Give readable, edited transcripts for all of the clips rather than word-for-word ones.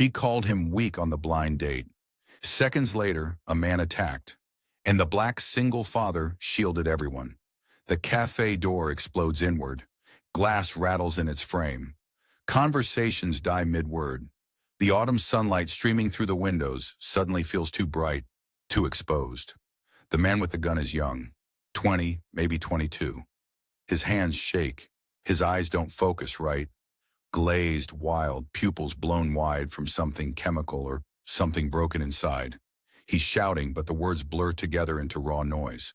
She called him weak on the blind date. Seconds later, a man attacked, and the black single father shielded everyone. The cafe door explodes inward. Glass rattles in its frame. Conversations die mid-word. The autumn sunlight streaming through the windows suddenly feels too bright, too exposed. The man with the gun is young, 20, maybe 22. His hands shake. His eyes don't focus right. Glazed, wild, pupils blown wide from something chemical or something broken inside. He's shouting, but the words blur together into raw noise.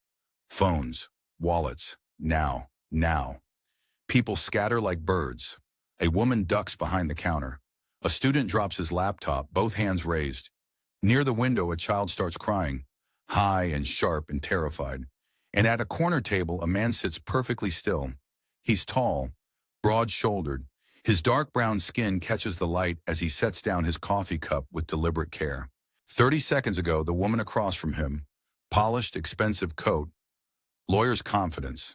Phones, wallets, now, now. People scatter like birds. A woman ducks behind the counter. A student drops his laptop, both hands raised. Near the window, a child starts crying, high and sharp and terrified. And at a corner table, a man sits perfectly still. He's tall, broad-shouldered. His dark brown skin catches the light as he sets down his coffee cup with deliberate care. 30 seconds ago, the woman across from him, polished, expensive coat, lawyer's confidence,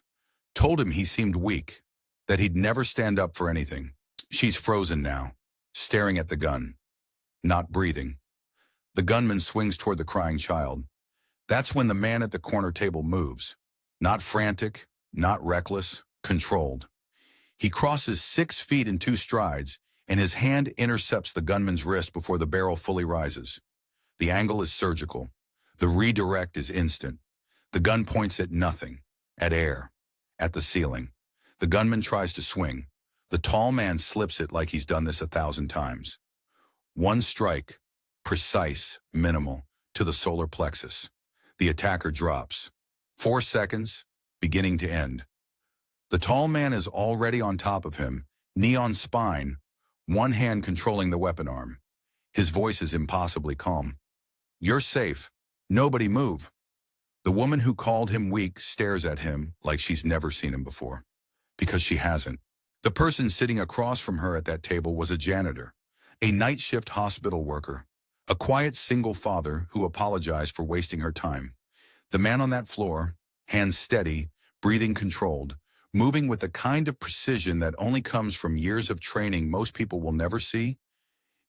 told him he seemed weak, that he'd never stand up for anything. She's frozen now, staring at the gun, not breathing. The gunman swings toward the crying child. That's when the man at the corner table moves. Not frantic, not reckless, controlled. He crosses 6 feet in 2 strides, and his hand intercepts the gunman's wrist before the barrel fully rises. The angle is surgical. The redirect is instant. The gun points at nothing, at air, at the ceiling. The gunman tries to swing. The tall man slips it like he's done this 1,000 times. One strike, precise, minimal, to the solar plexus. The attacker drops. 4 seconds, beginning to end. The tall man is already on top of him, knee on spine, one hand controlling the weapon arm. His voice is impossibly calm. "You're safe. Nobody move." The woman who called him weak stares at him like she's never seen him before. Because she hasn't. The person sitting across from her at that table was a janitor, a night shift hospital worker, a quiet single father who apologized for wasting her time. The man on that floor, hands steady, breathing controlled, moving with the kind of precision that only comes from years of training most people will never see,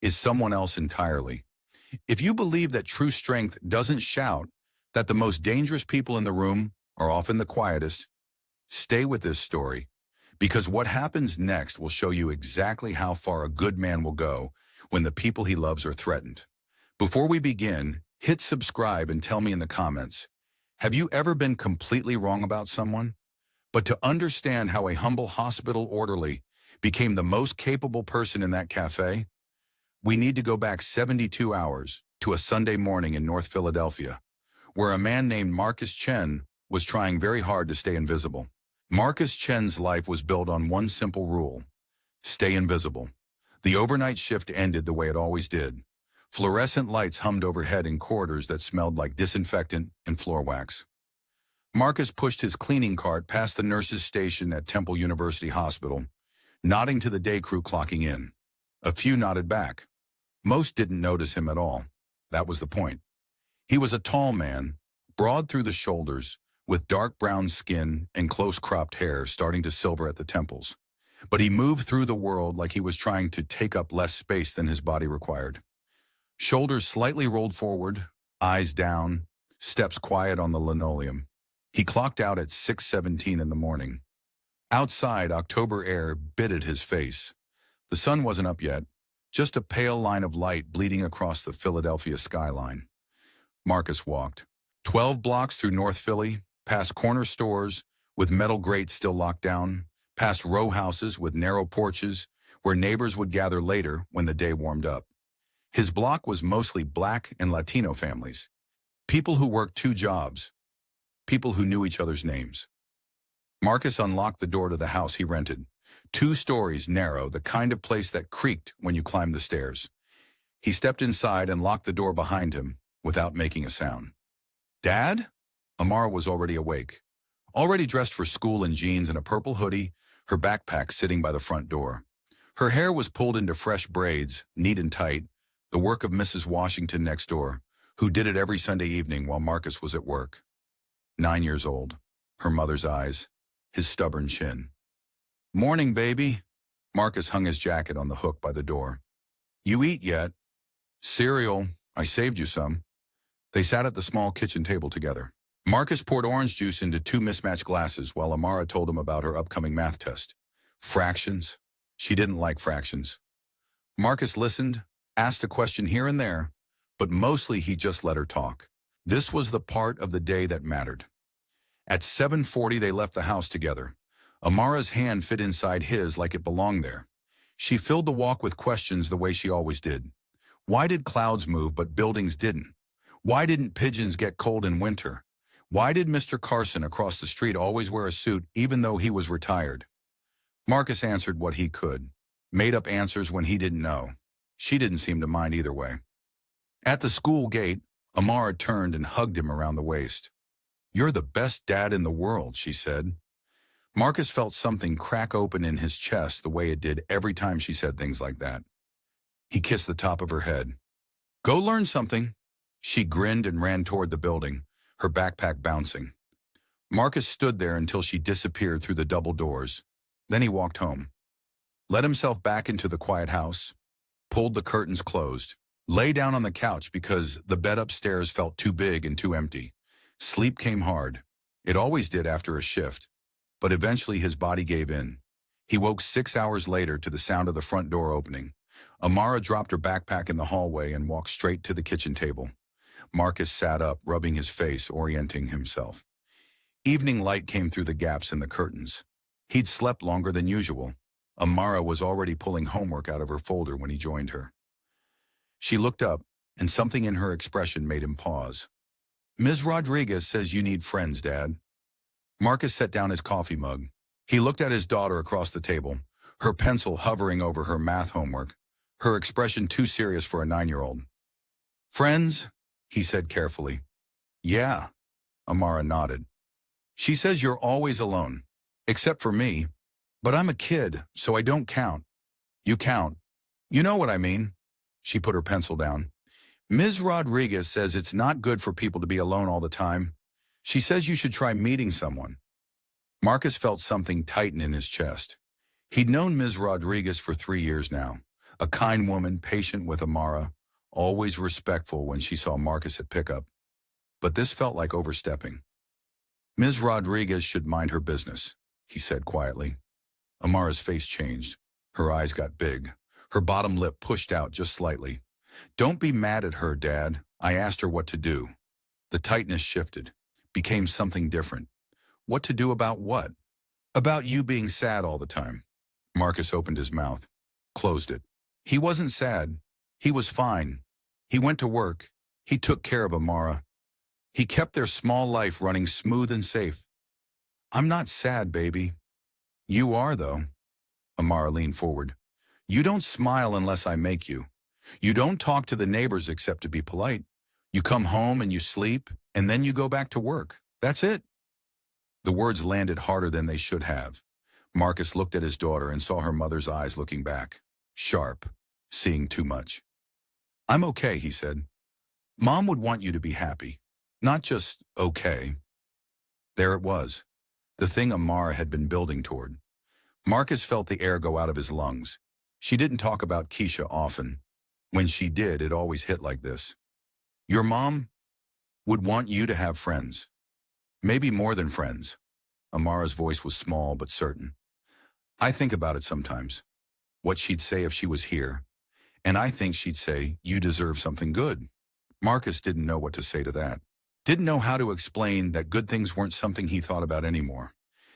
is someone else entirely. If you believe that true strength doesn't shout, that the most dangerous people in the room are often the quietest, stay with this story, because what happens next will show you exactly how far a good man will go when the people he loves are threatened. Before we begin, hit subscribe and tell me in the comments, have you ever been completely wrong about someone? But to understand how a humble hospital orderly became the most capable person in that cafe, we need to go back 72 hours to a Sunday morning in North Philadelphia, where a man named Marcus Chen was trying very hard to stay invisible. Marcus Chen's life was built on one simple rule: stay invisible. The overnight shift ended the way it always did. Fluorescent lights hummed overhead in corridors that smelled like disinfectant and floor wax. Marcus pushed his cleaning cart past the nurse's station at Temple University Hospital, nodding to the day crew clocking in. A few nodded back. Most didn't notice him at all. That was the point. He was a tall man, broad through the shoulders, with dark brown skin and close-cropped hair starting to silver at the temples. But he moved through the world like he was trying to take up less space than his body required. Shoulders slightly rolled forward, eyes down, steps quiet on the linoleum. He clocked out at 6:17 in the morning. Outside, October air bit at his face. The sun wasn't up yet, just a pale line of light bleeding across the Philadelphia skyline. Marcus walked 12 blocks through North Philly, past corner stores with metal grates still locked down, past row houses with narrow porches where neighbors would gather later when the day warmed up. His block was mostly Black and Latino families, people who worked 2 jobs, people who knew each other's names. Marcus unlocked the door to the house he rented. 2 stories narrow, the kind of place that creaked when you climbed the stairs. He stepped inside and locked the door behind him without making a sound. "Dad?" Amara was already awake, already dressed for school in jeans and a purple hoodie, her backpack sitting by the front door. Her hair was pulled into fresh braids, neat and tight, the work of Mrs. Washington next door, who did it every Sunday evening while Marcus was at work. 9 years old, her mother's eyes, his stubborn chin. "Morning, baby." Marcus hung his jacket on the hook by the door. "You eat yet?" Cereal. I saved you some. They sat at the small kitchen table together. Marcus poured orange juice into two mismatched glasses while Amara told him about her upcoming math test. Fractions. She didn't like fractions. Marcus listened, asked a question here and there, but mostly he just let her talk. This was the part of the day that mattered. At 7:40 they left the house together. Amara's hand fit inside his like it belonged there. She filled the walk with questions the way she always did. Why did clouds move but buildings didn't? Why didn't pigeons get cold in winter? Why did Mr. Carson across the street always wear a suit even though he was retired? Marcus answered what he could, made up answers when he didn't know. She didn't seem to mind either way. At the school gate, Amara turned and hugged him around the waist. "You're the best dad in the world," she said. Marcus felt something crack open in his chest the way it did every time she said things like that. He kissed the top of her head. "Go learn something." She grinned and ran toward the building, her backpack bouncing. Marcus stood there until she disappeared through the double doors. Then he walked home. Let himself back into the quiet house, pulled the curtains closed, lay down on the couch because the bed upstairs felt too big and too empty. Sleep came hard. It always did after a shift. But eventually his body gave in. He woke 6 hours later to the sound of the front door opening. Amara dropped her backpack in the hallway and walked straight to the kitchen table. Marcus sat up, rubbing his face, orienting himself. Evening light came through the gaps in the curtains. He'd slept longer than usual. Amara was already pulling homework out of her folder when he joined her. She looked up, and something in her expression made him pause. "Ms. Rodriguez says you need friends, Dad." Marcus set down his coffee mug. He looked at his daughter across the table, her pencil hovering over her math homework, her expression too serious for a 9-year-old. "Friends?" he said carefully. "Yeah," Amara nodded. "She says you're always alone, except for me. But I'm a kid, so I don't count." "You count. You know what I mean." She put her pencil down. "Ms. Rodriguez says it's not good for people to be alone all the time. She says you should try meeting someone." Marcus felt something tighten in his chest. He'd known Ms. Rodriguez for 3 years now, a kind woman, patient with Amara, always respectful when she saw Marcus at pickup. But this felt like overstepping. "Ms. Rodriguez should mind her business," he said quietly. Amara's face changed. Her eyes got big. Her bottom lip pushed out just slightly. "Don't be mad at her, Dad. I asked her what to do." The tightness shifted, became something different. "What to do about what?" "About you being sad all the time." Marcus opened his mouth, closed it. He wasn't sad. He was fine. He went to work. He took care of Amara. He kept their small life running smooth and safe. "I'm not sad, baby." "You are, though." Amara leaned forward. "You don't smile unless I make you. You don't talk to the neighbors except to be polite. You come home and you sleep, and then you go back to work. That's it." The words landed harder than they should have. Marcus looked at his daughter and saw her mother's eyes looking back, sharp, seeing too much. "I'm okay," he said. "Mom would want you to be happy, not just okay." There it was, the thing Amara had been building toward. Marcus felt the air go out of his lungs. She didn't talk about Keisha often. When she did, it always hit like this. "Your mom would want you to have friends. Maybe more than friends." Amara's voice was small but certain. "I think about it sometimes, what she'd say if she was here. And I think she'd say, you deserve something good." Marcus didn't know what to say to that. Didn't know how to explain that good things weren't something he thought about anymore.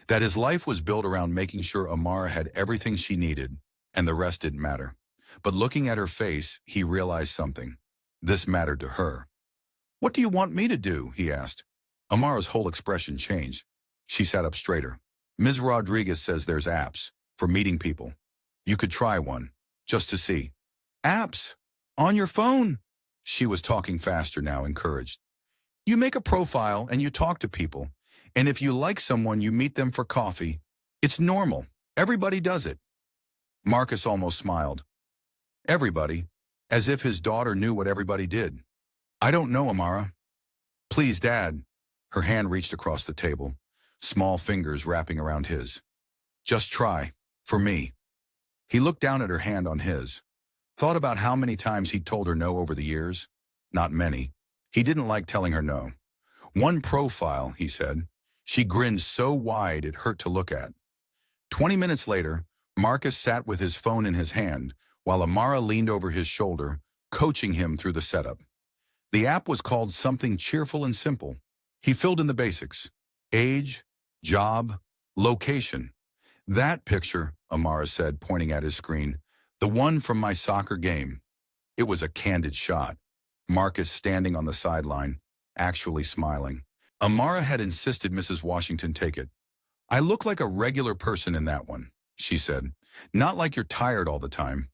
That his life was built around making sure Amara had everything she needed, and the rest didn't matter. But looking at her face, he realized something. This mattered to her. "What do you want me to do?" he asked. Amara's whole expression changed. She sat up straighter. "Ms. Rodriguez says there's apps for meeting people. You could try one, just to see." "Apps? On your phone?" She was talking faster now, encouraged. "You make a profile and you talk to people. And if you like someone, you meet them for coffee. It's normal. Everybody does it." Marcus almost smiled. Everybody, as if his daughter knew what everybody did. "I don't know, Amara." "Please, Dad." Her hand reached across the table, small fingers wrapping around his. "Just try, for me." He looked down at her hand on his. Thought about how many times he'd told her no over the years? Not many. He didn't like telling her no. One profile, he said. She grinned so wide it hurt to look at. 20 minutes later, Marcus sat with his phone in his hand while Amara leaned over his shoulder, coaching him through the setup. The app was called something cheerful and simple. He filled in the basics. Age, job, location. That picture, Amara said, pointing at his screen. The one from my soccer game. It was a candid shot. Marcus standing on the sideline, actually smiling. Amara had insisted Mrs. Washington take it. I look like a regular person in that one, she said. Not like you're tired all the time.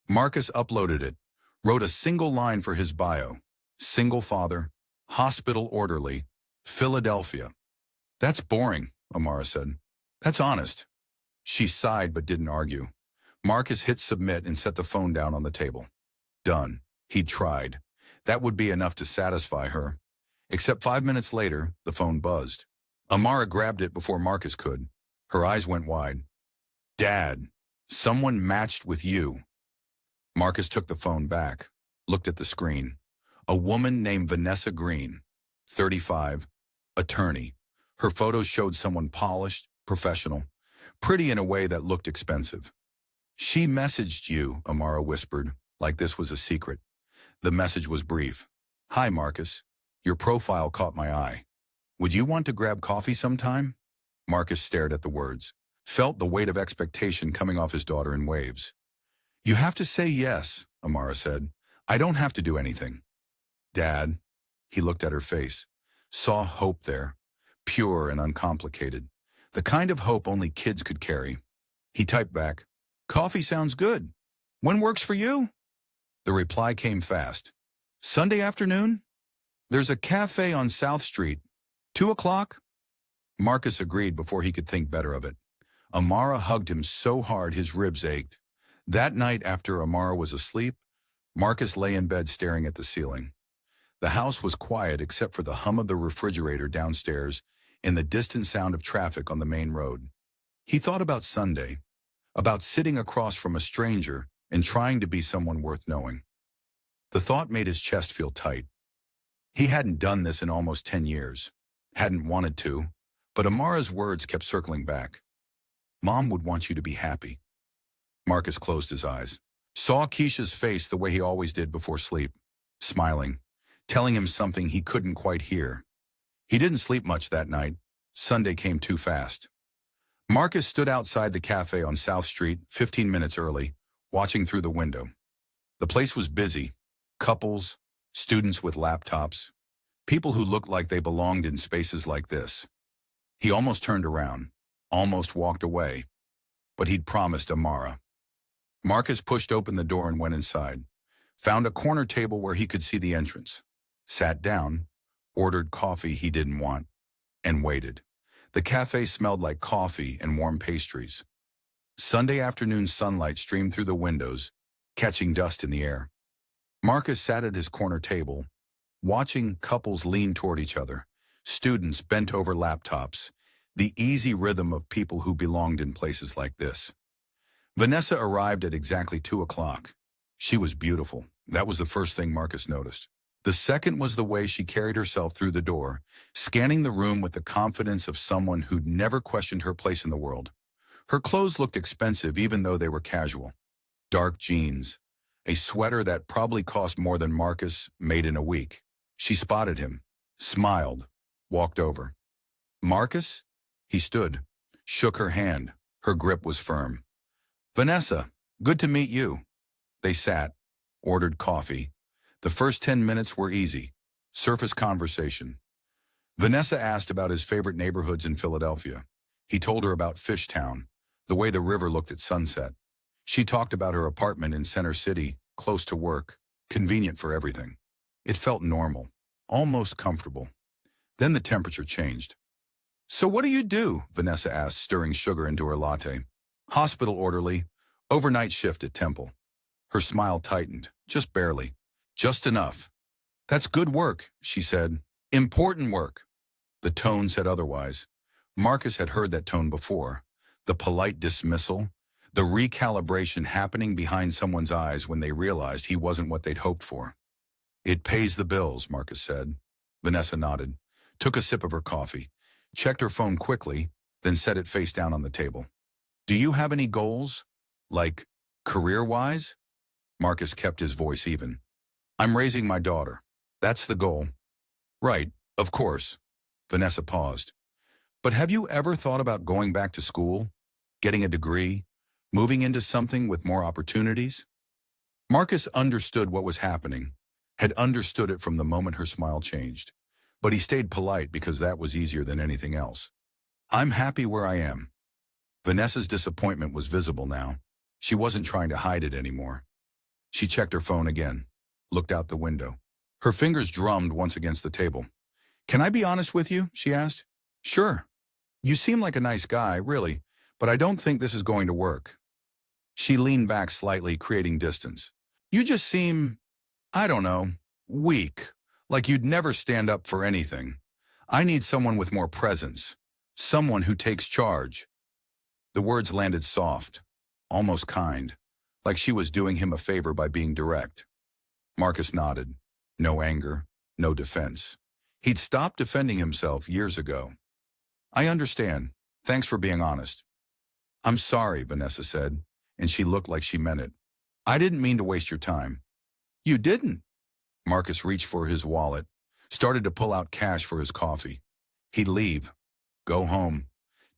Marcus uploaded it, wrote a single line for his bio. Single father, hospital orderly, Philadelphia. That's boring, Amara said. That's honest. She sighed but didn't argue. Marcus hit submit and set the phone down on the table. Done. He'd tried. That would be enough to satisfy her. Except 5 minutes later, the phone buzzed. Amara grabbed it before Marcus could. Her eyes went wide. Dad, someone matched with you. Marcus took the phone back, looked at the screen. A woman named Vanessa Green, 35, attorney. Her photos showed someone polished, professional, pretty in a way that looked expensive. She messaged you, Amara whispered, like this was a secret. The message was brief. Hi, Marcus. Your profile caught my eye. Would you want to grab coffee sometime? Marcus stared at the words, felt the weight of expectation coming off his daughter in waves. You have to say yes, Amara said. I don't have to do anything. Dad, he looked at her face, saw hope there, pure and uncomplicated, the kind of hope only kids could carry. He typed back, coffee sounds good. When works for you? The reply came fast. Sunday afternoon? There's a cafe on South Street. 2 o'clock? Marcus agreed before he could think better of it. Amara hugged him so hard his ribs ached. That night after Amara was asleep, Marcus lay in bed staring at the ceiling. The house was quiet except for the hum of the refrigerator downstairs and the distant sound of traffic on the main road. He thought about Sunday, about sitting across from a stranger and trying to be someone worth knowing. The thought made his chest feel tight. He hadn't done this in almost 10 years, hadn't wanted to, but Amara's words kept circling back. Mom would want you to be happy. Marcus closed his eyes, saw Keisha's face the way he always did before sleep, smiling, telling him something he couldn't quite hear. He didn't sleep much that night. Sunday came too fast. Marcus stood outside the cafe on South Street 15 minutes early, watching through the window. The place was busy. Couples, students with laptops, people who looked like they belonged in spaces like this. He almost turned around, almost walked away, but he'd promised Amara. Marcus pushed open the door and went inside, found a corner table where he could see the entrance, sat down, ordered coffee he didn't want, and waited. The cafe smelled like coffee and warm pastries. Sunday afternoon sunlight streamed through the windows, catching dust in the air. Marcus sat at his corner table, watching couples lean toward each other, students bent over laptops, the easy rhythm of people who belonged in places like this. Vanessa arrived at exactly 2 o'clock. She was beautiful. That was the first thing Marcus noticed. The second was the way she carried herself through the door, scanning the room with the confidence of someone who'd never questioned her place in the world. Her clothes looked expensive even though they were casual. Dark jeans, a sweater that probably cost more than Marcus made in a week. She spotted him, smiled, walked over. Marcus? He stood, shook her hand. Her grip was firm. Vanessa, good to meet you. They sat, ordered coffee. The first 10 minutes were easy. Surface conversation. Vanessa asked about his favorite neighborhoods in Philadelphia. He told her about Fishtown, the way the river looked at sunset. She talked about her apartment in Center City, close to work, convenient for everything. It felt normal, almost comfortable. Then the temperature changed. So what do you do? Vanessa asked, stirring sugar into her latte. Hospital orderly, overnight shift at Temple. Her smile tightened, just barely. Just enough. That's good work, she said. Important work. The tone said otherwise. Marcus had heard that tone before. The polite dismissal, The recalibration happening behind someone's eyes when they realized he wasn't what they'd hoped for. It pays the bills, Marcus said. Vanessa nodded, took a sip of her coffee, checked her phone quickly, then set it face down on the table. Do you have any goals? Like, career-wise? Marcus kept his voice even. I'm raising my daughter. That's the goal. Right, of course. Vanessa paused. But have you ever thought about going back to school, getting a degree, moving into something with more opportunities? Marcus understood what was happening, had understood it from the moment her smile changed. But he stayed polite because that was easier than anything else. I'm happy where I am. Vanessa's disappointment was visible now. She wasn't trying to hide it anymore. She checked her phone again, looked out the window. Her fingers drummed once against the table. Can I be honest with you? She asked. Sure. You seem like a nice guy, really, but I don't think this is going to work. She leaned back slightly, creating distance. You just seem, I don't know, weak, like you'd never stand up for anything. I need someone with more presence, someone who takes charge. The words landed soft, almost kind, like she was doing him a favor by being direct. Marcus nodded. No anger, no defense. He'd stopped defending himself years ago. I understand. Thanks for being honest. I'm sorry, Vanessa said, and she looked like she meant it. I didn't mean to waste your time. You didn't. Marcus reached for his wallet, started to pull out cash for his coffee. He'd leave, go home,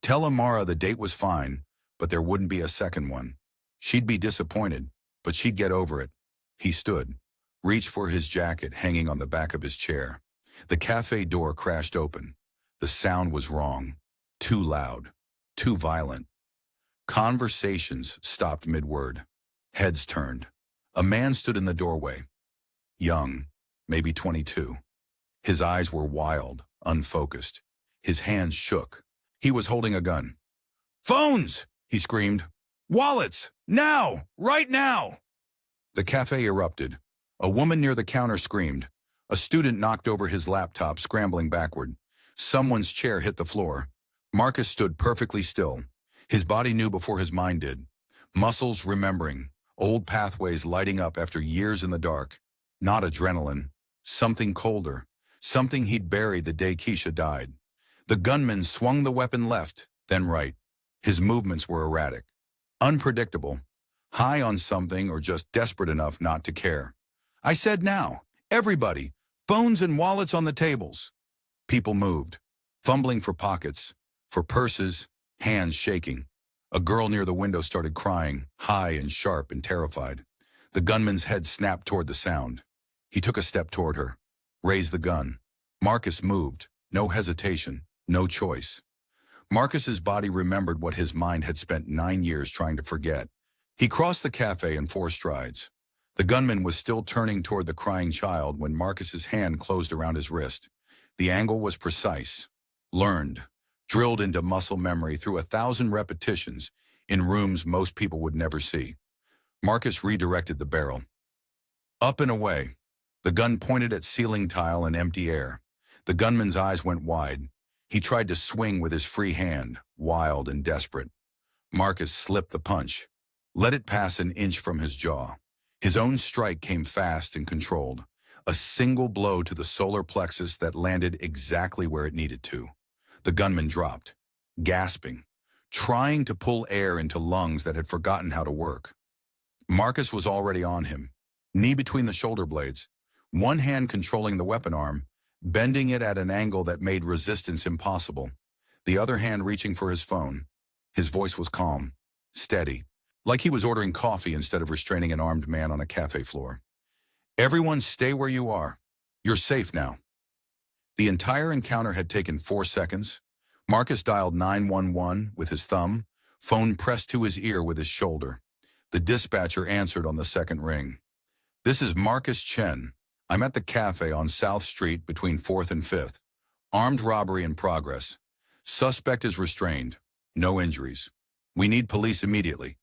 tell Amara the date was fine, but there wouldn't be a second one. She'd be disappointed, but she'd get over it. He stood, reached for his jacket hanging on the back of his chair. The cafe door crashed open. The sound was wrong, too loud, too violent. Conversations stopped mid-word. Heads turned. A man stood in the doorway. Young, maybe 22. His eyes were wild, unfocused. His hands shook. He was holding a gun. Phones! He screamed. Wallets! Now! Right now! The cafe erupted. A woman near the counter screamed. A student knocked over his laptop, scrambling backward. Someone's chair hit the floor. Marcus stood perfectly still. His body knew before his mind did. Muscles remembering. Old pathways lighting up after years in the dark. Not adrenaline. Something colder. Something he'd buried the day Keisha died. The gunman swung the weapon left, then right. His movements were erratic. Unpredictable. High on something or just desperate enough not to care. I said now. Everybody. Phones and wallets on the tables. People moved, fumbling for pockets, for purses, hands shaking. A girl near the window started crying, high and sharp and terrified. The gunman's head snapped toward the sound. He took a step toward her, raised the gun. Marcus moved, no hesitation, no choice. Marcus's body remembered what his mind had spent 9 years trying to forget. He crossed the cafe in 4 strides. The gunman was still turning toward the crying child when Marcus's hand closed around his wrist. The angle was precise, learned, drilled into muscle memory through 1,000 repetitions in rooms most people would never see. Marcus redirected the barrel. Up and away. The gun pointed at ceiling tile and empty air. The gunman's eyes went wide. He tried to swing with his free hand, wild and desperate. Marcus slipped the punch, let it pass an inch from his jaw. His own strike came fast and controlled. A single blow to the solar plexus that landed exactly where it needed to. The gunman dropped, gasping, trying to pull air into lungs that had forgotten how to work. Marcus was already on him, knee between the shoulder blades, one hand controlling the weapon arm, bending it at an angle that made resistance impossible, the other hand reaching for his phone. His voice was calm, steady, like he was ordering coffee instead of restraining an armed man on a cafe floor. Everyone stay where you are. You're safe now. The entire encounter had taken 4 seconds. Marcus dialed 911 with his thumb, phone pressed to his ear with his shoulder. The dispatcher answered on the second ring. This is Marcus Chen. I'm at the cafe on South Street between 4th and 5th. Armed robbery in progress. Suspect is restrained. No injuries. We need police immediately.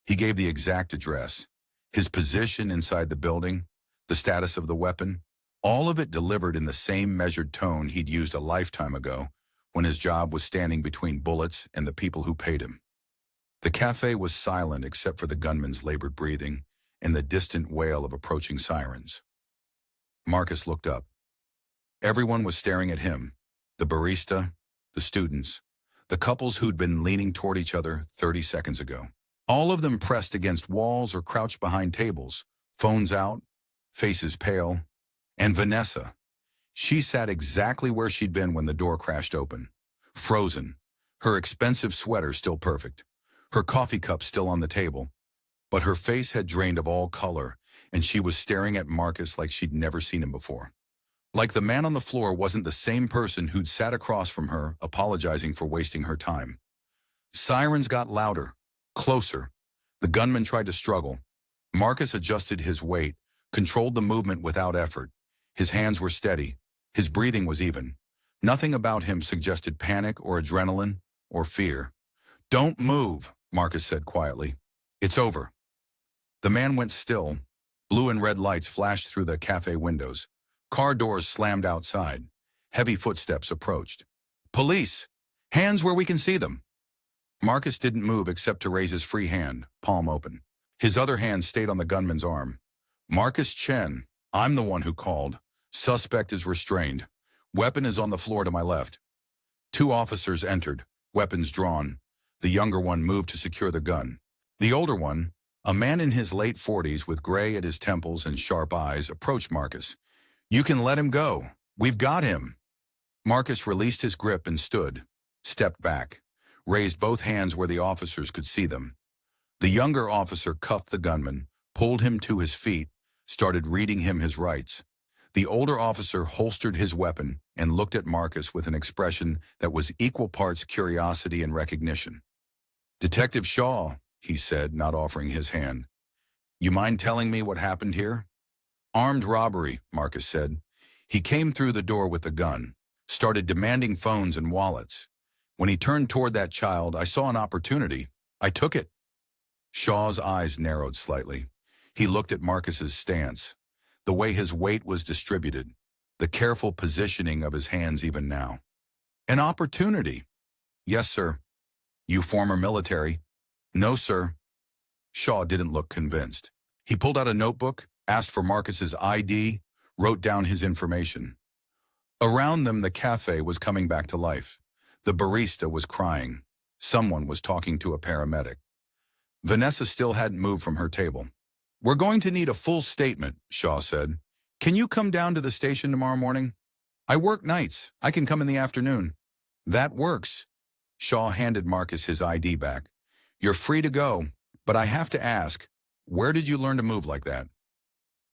He gave the exact address, his position inside the building, the status of the weapon, all of it delivered in the same measured tone he'd used a lifetime ago when his job was standing between bullets and the people who paid him. The cafe was silent except for the gunman's labored breathing and the distant wail of approaching sirens. Marcus looked up. Everyone was staring at him, the barista, the students, the couples who'd been leaning toward each other 30 seconds ago. All of them pressed against walls or crouched behind tables, phones out, faces pale. And Vanessa. She sat exactly where she'd been when the door crashed open. Frozen, her expensive sweater still perfect, her coffee cup still on the table. But her face had drained of all color, and she was staring at Marcus like she'd never seen him before. Like the man on the floor wasn't the same person who'd sat across from her, apologizing for wasting her time. Sirens got louder, closer. The gunman tried to struggle. Marcus adjusted his weight, controlled the movement without effort. His hands were steady. His breathing was even. Nothing about him suggested panic or adrenaline or fear. "Don't move," Marcus said quietly. "It's over." The man went still. Blue and red lights flashed through the cafe windows. Car doors slammed outside. Heavy footsteps approached. "Police! Hands where we can see them!" Marcus didn't move except to raise his free hand, palm open. His other hand stayed on the gunman's arm. "Marcus Chen, I'm the one who called. Suspect is restrained. Weapon is on the floor to my left." Two officers entered, weapons drawn. The younger one moved to secure the gun. The older one, a man in his late 40s with gray at his temples and sharp eyes, approached Marcus. "You can let him go. We've got him." Marcus released his grip and stood, stepped back, raised both hands where the officers could see them. The younger officer cuffed the gunman, pulled him to his feet, started reading him his rights. The older officer holstered his weapon and looked at Marcus with an expression that was equal parts curiosity and recognition. "Detective Shaw," he said, not offering his hand. "You mind telling me what happened here?" "Armed robbery," Marcus said. "He came through the door with the gun, started demanding phones and wallets. When he turned toward that child, I saw an opportunity. I took it." Shaw's eyes narrowed slightly. He looked at Marcus's stance, the way his weight was distributed, the careful positioning of his hands even now. "An opportunity?" "Yes, sir." "You former military?" "No, sir." Shaw didn't look convinced. He pulled out a notebook, asked for Marcus's ID, wrote down his information. Around them, the cafe was coming back to life. The barista was crying. Someone was talking to a paramedic. Vanessa still hadn't moved from her table. "We're going to need a full statement," Shaw said. "Can you come down to the station tomorrow morning?" "I work nights. I can come in the afternoon." "That works." Shaw handed Marcus his ID back. "You're free to go, but I have to ask, where did you learn to move like that?"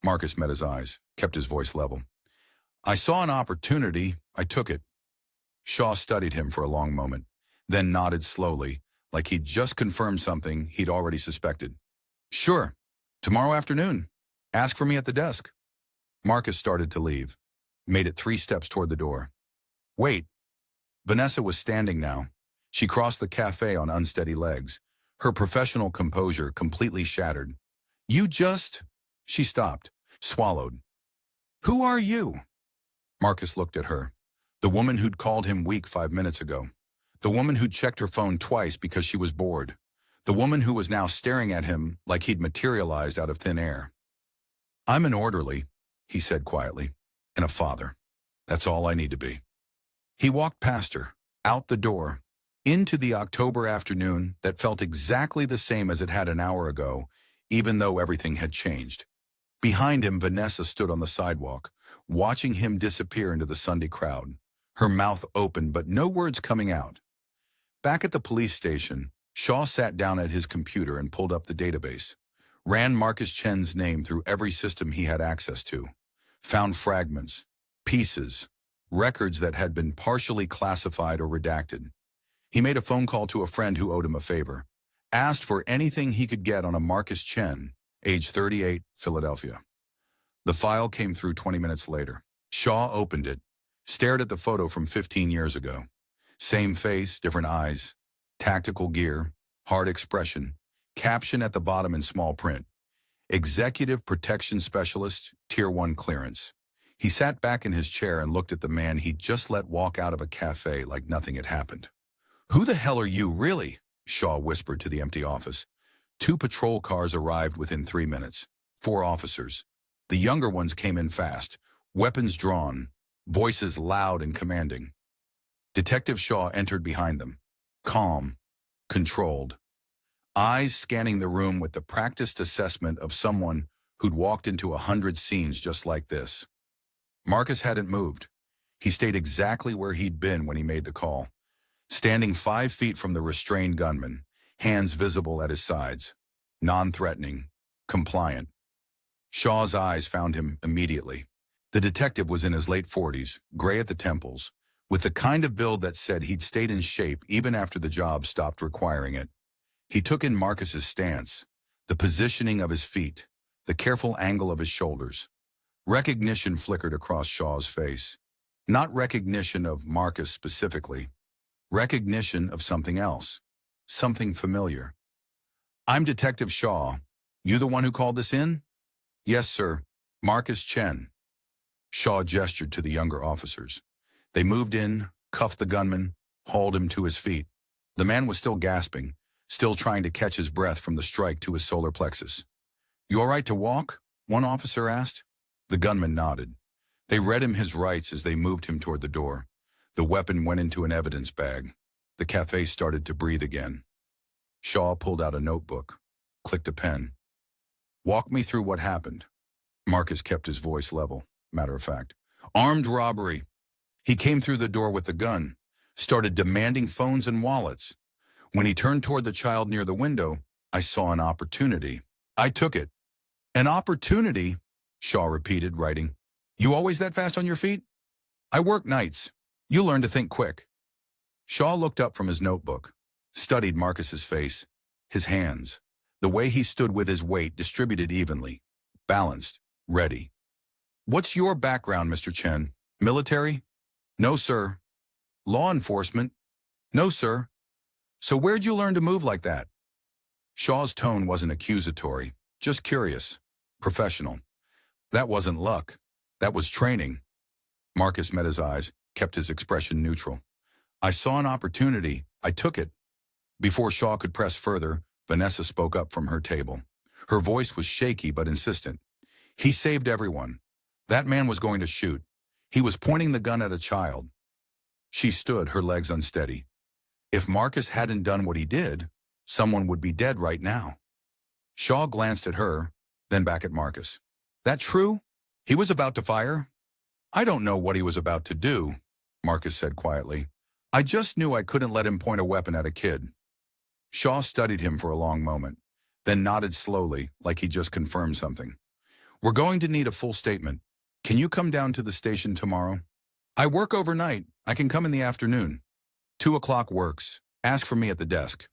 Marcus met his eyes, kept his voice level. "I saw an opportunity. I took it." Shaw studied him for a long moment, then nodded slowly, like he'd just confirmed something he'd already suspected. "Sure. Tomorrow afternoon. Ask for me at the desk." Marcus started to leave, made it 3 steps toward the door. "Wait." Vanessa was standing now. She crossed the cafe on unsteady legs, her professional composure completely shattered. "You just—" She stopped, swallowed. "Who are you?" Marcus looked at her. The woman who'd called him weak 5 minutes ago. The woman who'd checked her phone twice because she was bored. The woman who was now staring at him like he'd materialized out of thin air. "I'm an orderly," he said quietly, "and a father. That's all I need to be." He walked past her, out the door, into the October afternoon that felt exactly the same as it had an hour ago, even though everything had changed. Behind him, Vanessa stood on the sidewalk, watching him disappear into the Sunday crowd, her mouth open but no words coming out. Back at the police station, Shaw sat down at his computer and pulled up the database, ran Marcus Chen's name through every system he had access to, found fragments, pieces, records that had been partially classified or redacted. He made a phone call to a friend who owed him a favor, asked for anything he could get on a Marcus Chen, age 38, Philadelphia. The file came through 20 minutes later. Shaw opened it, stared at the photo from 15 years ago. Same face, different eyes, tactical gear, hard expression, caption at the bottom in small print. Executive Protection Specialist, Tier 1 clearance. He sat back in his chair and looked at the man he'd just let walk out of a cafe like nothing had happened. "Who the hell are you, really?" Shaw whispered to the empty office. 2 patrol cars arrived within 3 minutes. 4 officers. The younger ones came in fast, weapons drawn, voices loud and commanding. Detective Shaw entered behind them, calm, controlled, eyes scanning the room with the practiced assessment of someone who'd walked into 100 scenes just like this. Marcus hadn't moved. He stayed exactly where he'd been when he made the call, standing 5 feet from the restrained gunman, hands visible at his sides, non-threatening, compliant. Shaw's eyes found him immediately. The detective was in his late 40s, gray at the temples, with the kind of build that said he'd stayed in shape even after the job stopped requiring it. He took in Marcus's stance, the positioning of his feet, the careful angle of his shoulders. Recognition flickered across Shaw's face. Not recognition of Marcus specifically. Recognition of something else. Something familiar. "I'm Detective Shaw. You the one who called this in?" "Yes, sir. Marcus Chen." Shaw gestured to the younger officers. They moved in, cuffed the gunman, hauled him to his feet. The man was still gasping, still trying to catch his breath from the strike to his solar plexus. "You all right to walk?" one officer asked. The gunman nodded. They read him his rights as they moved him toward the door. The weapon went into an evidence bag. The cafe started to breathe again. Shaw pulled out a notebook, clicked a pen. "Walk me through what happened." Marcus kept his voice level, matter of fact. "Armed robbery. He came through the door with the gun, started demanding phones and wallets. When he turned toward the child near the window, I saw an opportunity. I took it." "An opportunity?" Shaw repeated, writing. "You always that fast on your feet?" "I work nights. You learn to think quick." Shaw looked up from his notebook, studied Marcus's face, his hands, the way he stood with his weight distributed evenly, balanced, ready. "What's your background, Mr. Chen? Military?" "No, sir." "Law enforcement?" "No, sir." "So where'd you learn to move like that?" Shaw's tone wasn't accusatory, just curious, professional. "That wasn't luck. That was training." Marcus met his eyes, kept his expression neutral. "I saw an opportunity. I took it." Before Shaw could press further, Vanessa spoke up from her table. Her voice was shaky but insistent. "He saved everyone. That man was going to shoot. He was pointing the gun at a child." She stood, her legs unsteady. If Marcus hadn't done what he did, someone would be dead right now. Shaw glanced at her, then back at Marcus. "That true? He was about to fire?" "I don't know what he was about to do," Marcus said quietly. "I just knew I couldn't let him point a weapon at a kid." Shaw studied him for a long moment, then nodded slowly, like he just confirmed something. "We're going to need a full statement. Can you come down to the station tomorrow?" "I work overnight. I can come in the afternoon." 2 o'clock works. Ask for me at the desk."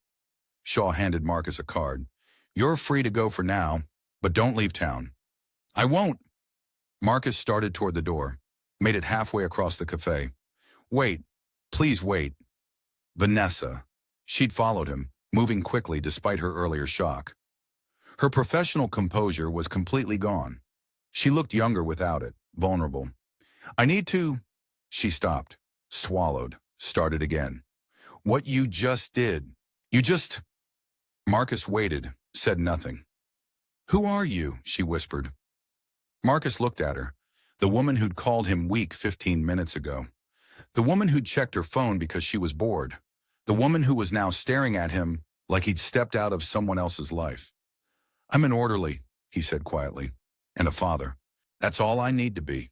Shaw handed Marcus a card. "You're free to go for now, but don't leave town." "I won't." Marcus started toward the door, made it halfway across the cafe. "Wait. Please wait." Vanessa. She'd followed him, moving quickly despite her earlier shock. Her professional composure was completely gone. She looked younger without it, vulnerable. "I need to—" She stopped, swallowed, started again. "What you just did. You just—" Marcus waited, said nothing. "Who are you?" she whispered. Marcus looked at her, the woman who'd called him weak 15 minutes ago. The woman who'd checked her phone because she was bored. The woman who was now staring at him like he'd stepped out of someone else's life. "I'm an orderly," he said quietly, "and a father. That's all I need to be."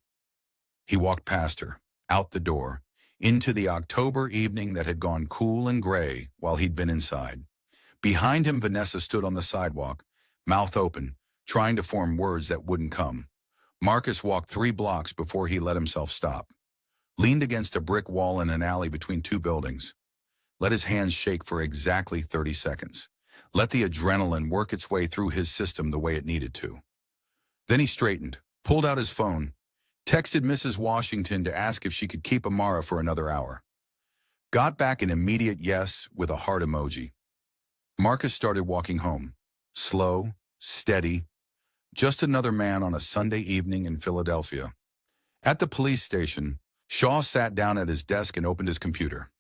He walked past her, out the door, into the October evening that had gone cool and gray while he'd been inside. Behind him, Vanessa stood on the sidewalk, mouth open, trying to form words that wouldn't come. Marcus walked 3 blocks before he let himself stop. Leaned against a brick wall in an alley between 2 buildings. Let his hands shake for exactly 30 seconds. Let the adrenaline work its way through his system the way it needed to. Then he straightened, pulled out his phone, texted Mrs. Washington to ask if she could keep Amara for another hour. Got back an immediate yes with a heart emoji. Marcus started walking home. Slow, steady. Just another man on a Sunday evening in Philadelphia. At the police station, Shaw sat down at his desk and opened his computer.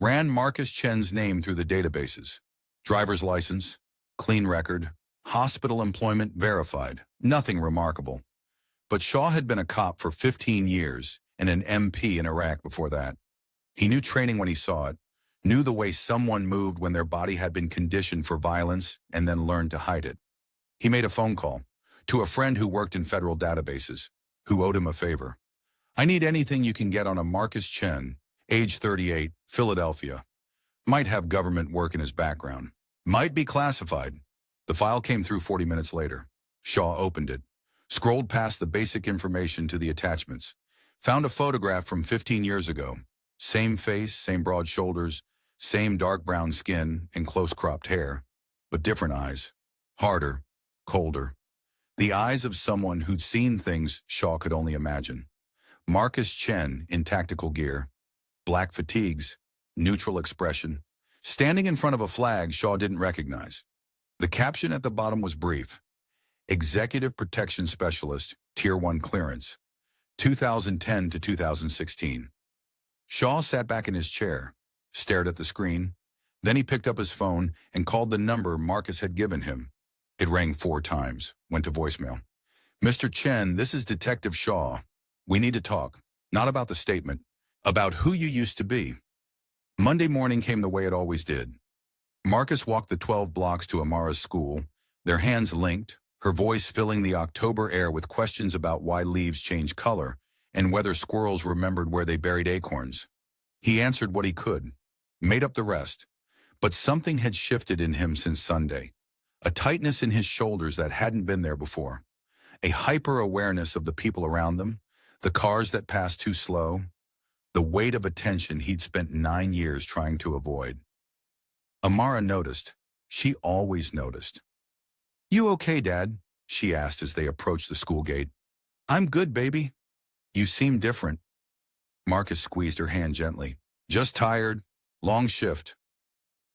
Ran Marcus Chen's name through the databases. Driver's license, clean record, hospital employment verified. Nothing remarkable. But Shaw had been a cop for 15 years and an MP in Iraq before that. He knew training when he saw it, knew the way someone moved when their body had been conditioned for violence and then learned to hide it. He made a phone call to a friend who worked in federal databases, who owed him a favor. I need anything you can get on a Marcus Chen, age 38, Philadelphia. Might have government work in his background. Might be classified. The file came through 40 minutes later. Shaw opened it, scrolled past the basic information to the attachments, found a photograph from 15 years ago. Same face, same broad shoulders, same dark brown skin and close cropped hair, but different eyes. Harder, colder. The eyes of someone who'd seen things Shaw could only imagine. Marcus Chen in tactical gear, black fatigues, neutral expression, standing in front of a flag Shaw didn't recognize. The caption at the bottom was brief. Executive Protection Specialist, Tier 1 clearance, 2010 to 2016. Shaw sat back in his chair, stared at the screen. Then he picked up his phone and called the number Marcus had given him. It rang 4 times, went to voicemail. Mr. Chen, this is Detective Shaw. We need to talk, not about the statement, about who you used to be. Monday morning came the way it always did. Marcus walked the 12 blocks to Amara's school, their hands linked, her voice filling the October air with questions about why leaves change color and whether squirrels remembered where they buried acorns. He answered what he could, made up the rest. But something had shifted in him since Sunday. A tightness in his shoulders that hadn't been there before. A hyper-awareness of the people around them, the cars that passed too slow, the weight of attention he'd spent 9 years trying to avoid. Amara noticed. She always noticed. You okay, Dad? She asked as they approached the school gate. I'm good, baby. You seem different. Marcus squeezed her hand gently. Just tired. Long shift.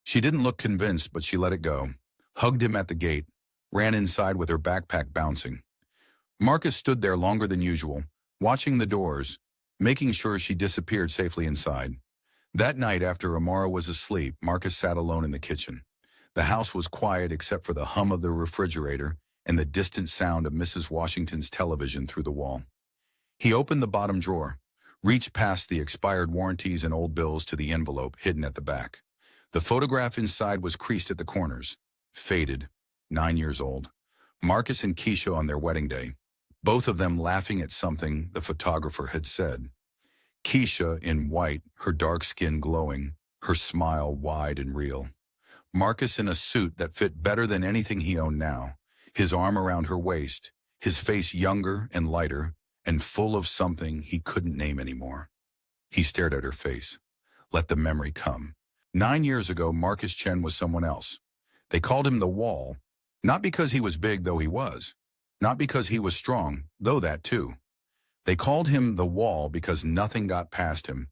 She didn't look convinced, but she let it go. Hugged him at the gate. Ran inside with her backpack bouncing. Marcus stood there longer than usual, watching the doors, making sure she disappeared safely inside. That night after Amara was asleep, Marcus sat alone in the kitchen. The house was quiet except for the hum of the refrigerator and the distant sound of Mrs. Washington's television through the wall. He opened the bottom drawer, reached past the expired warranties and old bills to the envelope hidden at the back. The photograph inside was creased at the corners, faded, 9 years old. Marcus and Keisha on their wedding day, both of them laughing at something the photographer had said. Keisha in white, her dark skin glowing, her smile wide and real. Marcus in a suit that fit better than anything he owned now, his arm around her waist, his face younger and lighter, and full of something he couldn't name anymore. He stared at her face. Let the memory come. 9 years ago, Marcus Chen was someone else. They called him the Wall, not because he was big, though he was. Not because he was strong, though that too. They called him the Wall because nothing got past him.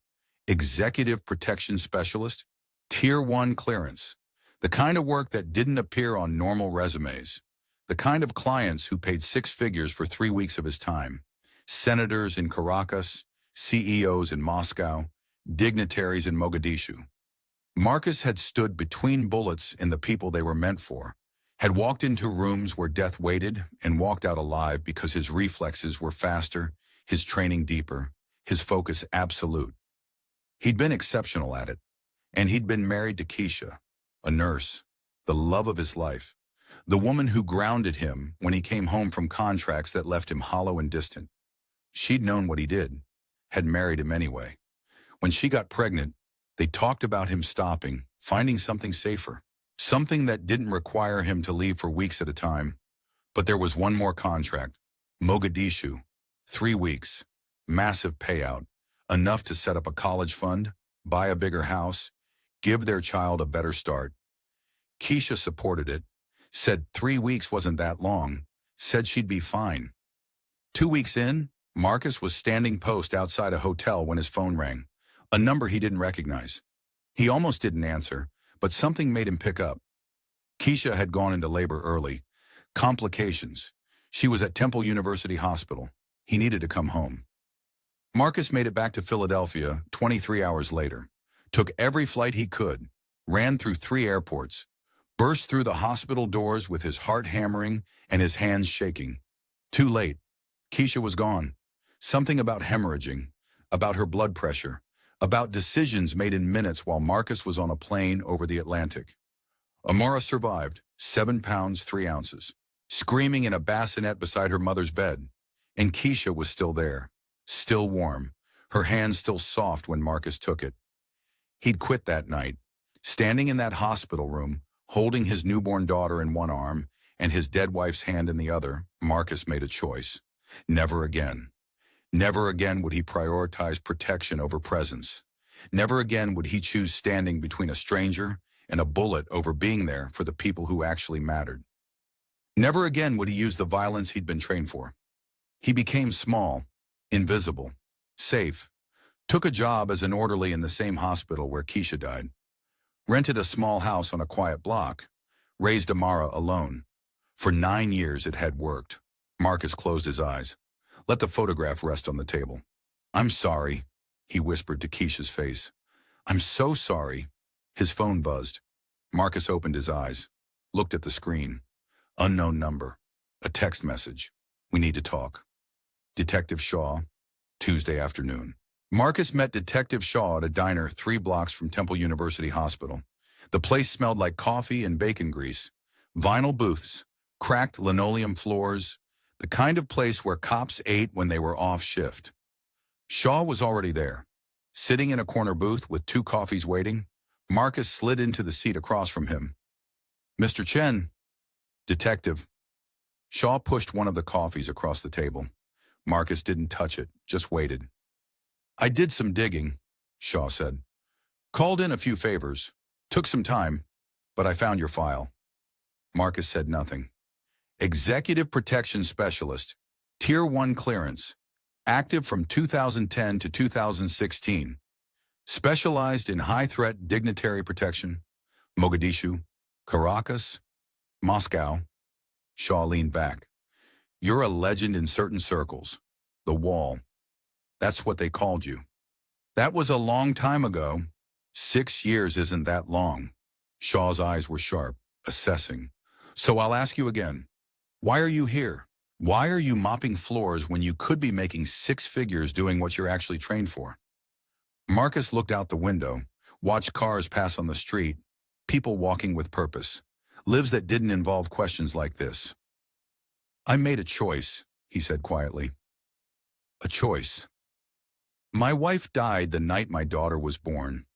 Executive Protection Specialist, Tier 1 clearance. The kind of work that didn't appear on normal resumes. The kind of clients who paid 6 figures for 3 weeks of his time. Senators in Caracas, CEOs in Moscow, dignitaries in Mogadishu. Marcus had stood between bullets and the people they were meant for, had walked into rooms where death waited and walked out alive because his reflexes were faster, his training deeper, his focus absolute. He'd been exceptional at it, and he'd been married to Keisha, a nurse, the love of his life, the woman who grounded him when he came home from contracts that left him hollow and distant. She'd known what he did, had married him anyway. When she got pregnant, they talked about him stopping, finding something safer, something that didn't require him to leave for weeks at a time. But there was one more contract, Mogadishu, 3 weeks, massive payout, enough to set up a college fund, buy a bigger house, give their child a better start. Keisha supported it, said 3 weeks wasn't that long, said she'd be fine. 2 weeks in, Marcus was standing post outside a hotel when his phone rang, a number he didn't recognize. He almost didn't answer, but something made him pick up. Keisha had gone into labor early. Complications. She was at Temple University Hospital. He needed to come home. Marcus made it back to Philadelphia 23 hours later. took every flight he could, ran through 3 airports, burst through the hospital doors with his heart hammering and his hands shaking. Too late. Keisha was gone. Something about hemorrhaging, about her blood pressure, about decisions made in minutes while Marcus was on a plane over the Atlantic. Amara survived, 7 pounds 3 ounces, screaming in a bassinet beside her mother's bed. And Keisha was still there, still warm, her hand still soft when Marcus took it. He'd quit that night, standing in that hospital room, holding his newborn daughter in one arm and his dead wife's hand in the other. Marcus made a choice. Never again. Never again would he prioritize protection over presence. Never again would he choose standing between a stranger and a bullet over being there for the people who actually mattered. Never again would he use the violence he'd been trained for. He became small, invisible, safe, took a job as an orderly in the same hospital where Keisha died, rented a small house on a quiet block, raised Amara alone. For 9 years it had worked. Marcus closed his eyes, let the photograph rest on the table. "I'm sorry," he whispered to Keisha's face. "I'm so sorry." His phone buzzed. Marcus opened his eyes, looked at the screen. Unknown number. A text message. "We need to talk." Detective Shaw, Tuesday afternoon. Marcus met Detective Shaw at a diner 3 blocks from Temple University Hospital. The place smelled like coffee and bacon grease, vinyl booths, cracked linoleum floors, the kind of place where cops ate when they were off shift. Shaw was already there, sitting in a corner booth with 2 coffees waiting. Marcus slid into the seat across from him. "Mr. Chen." "Detective." Shaw pushed one of the coffees across the table. Marcus didn't touch it, just waited. "I did some digging," Shaw said. "Called in a few favors. Took some time, but I found your file." Marcus said nothing. Executive Protection Specialist, Tier 1 clearance, active from 2010 to 2016. Specialized in high-threat dignitary protection, Mogadishu, Caracas, Moscow. Shaw leaned back. "You're a legend in certain circles. The Wall. That's what they called you. That was a long time ago. 6 years isn't that long." Shaw's eyes were sharp, assessing. "So I'll ask you again. Why are you here? Why are you mopping floors when you could be making 6 figures doing what you're actually trained for?" Marcus looked out the window, watched cars pass on the street, people walking with purpose, lives that didn't involve questions like this. "I made a choice," he said quietly. "A choice. My wife died the night my daughter was born.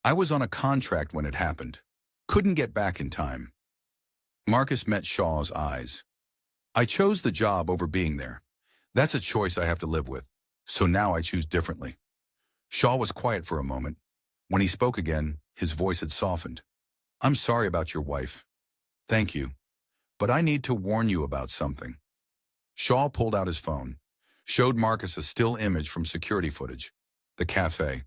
I was on a contract when it happened. Couldn't get back in time." Marcus met Shaw's eyes. "I chose the job over being there. That's a choice I have to live with. So now I choose differently." Shaw was quiet for a moment. When he spoke again, his voice had softened. "I'm sorry about your wife. Thank you. But I need to warn you about something." Shaw pulled out his phone, showed Marcus a still image from security footage. The cafe.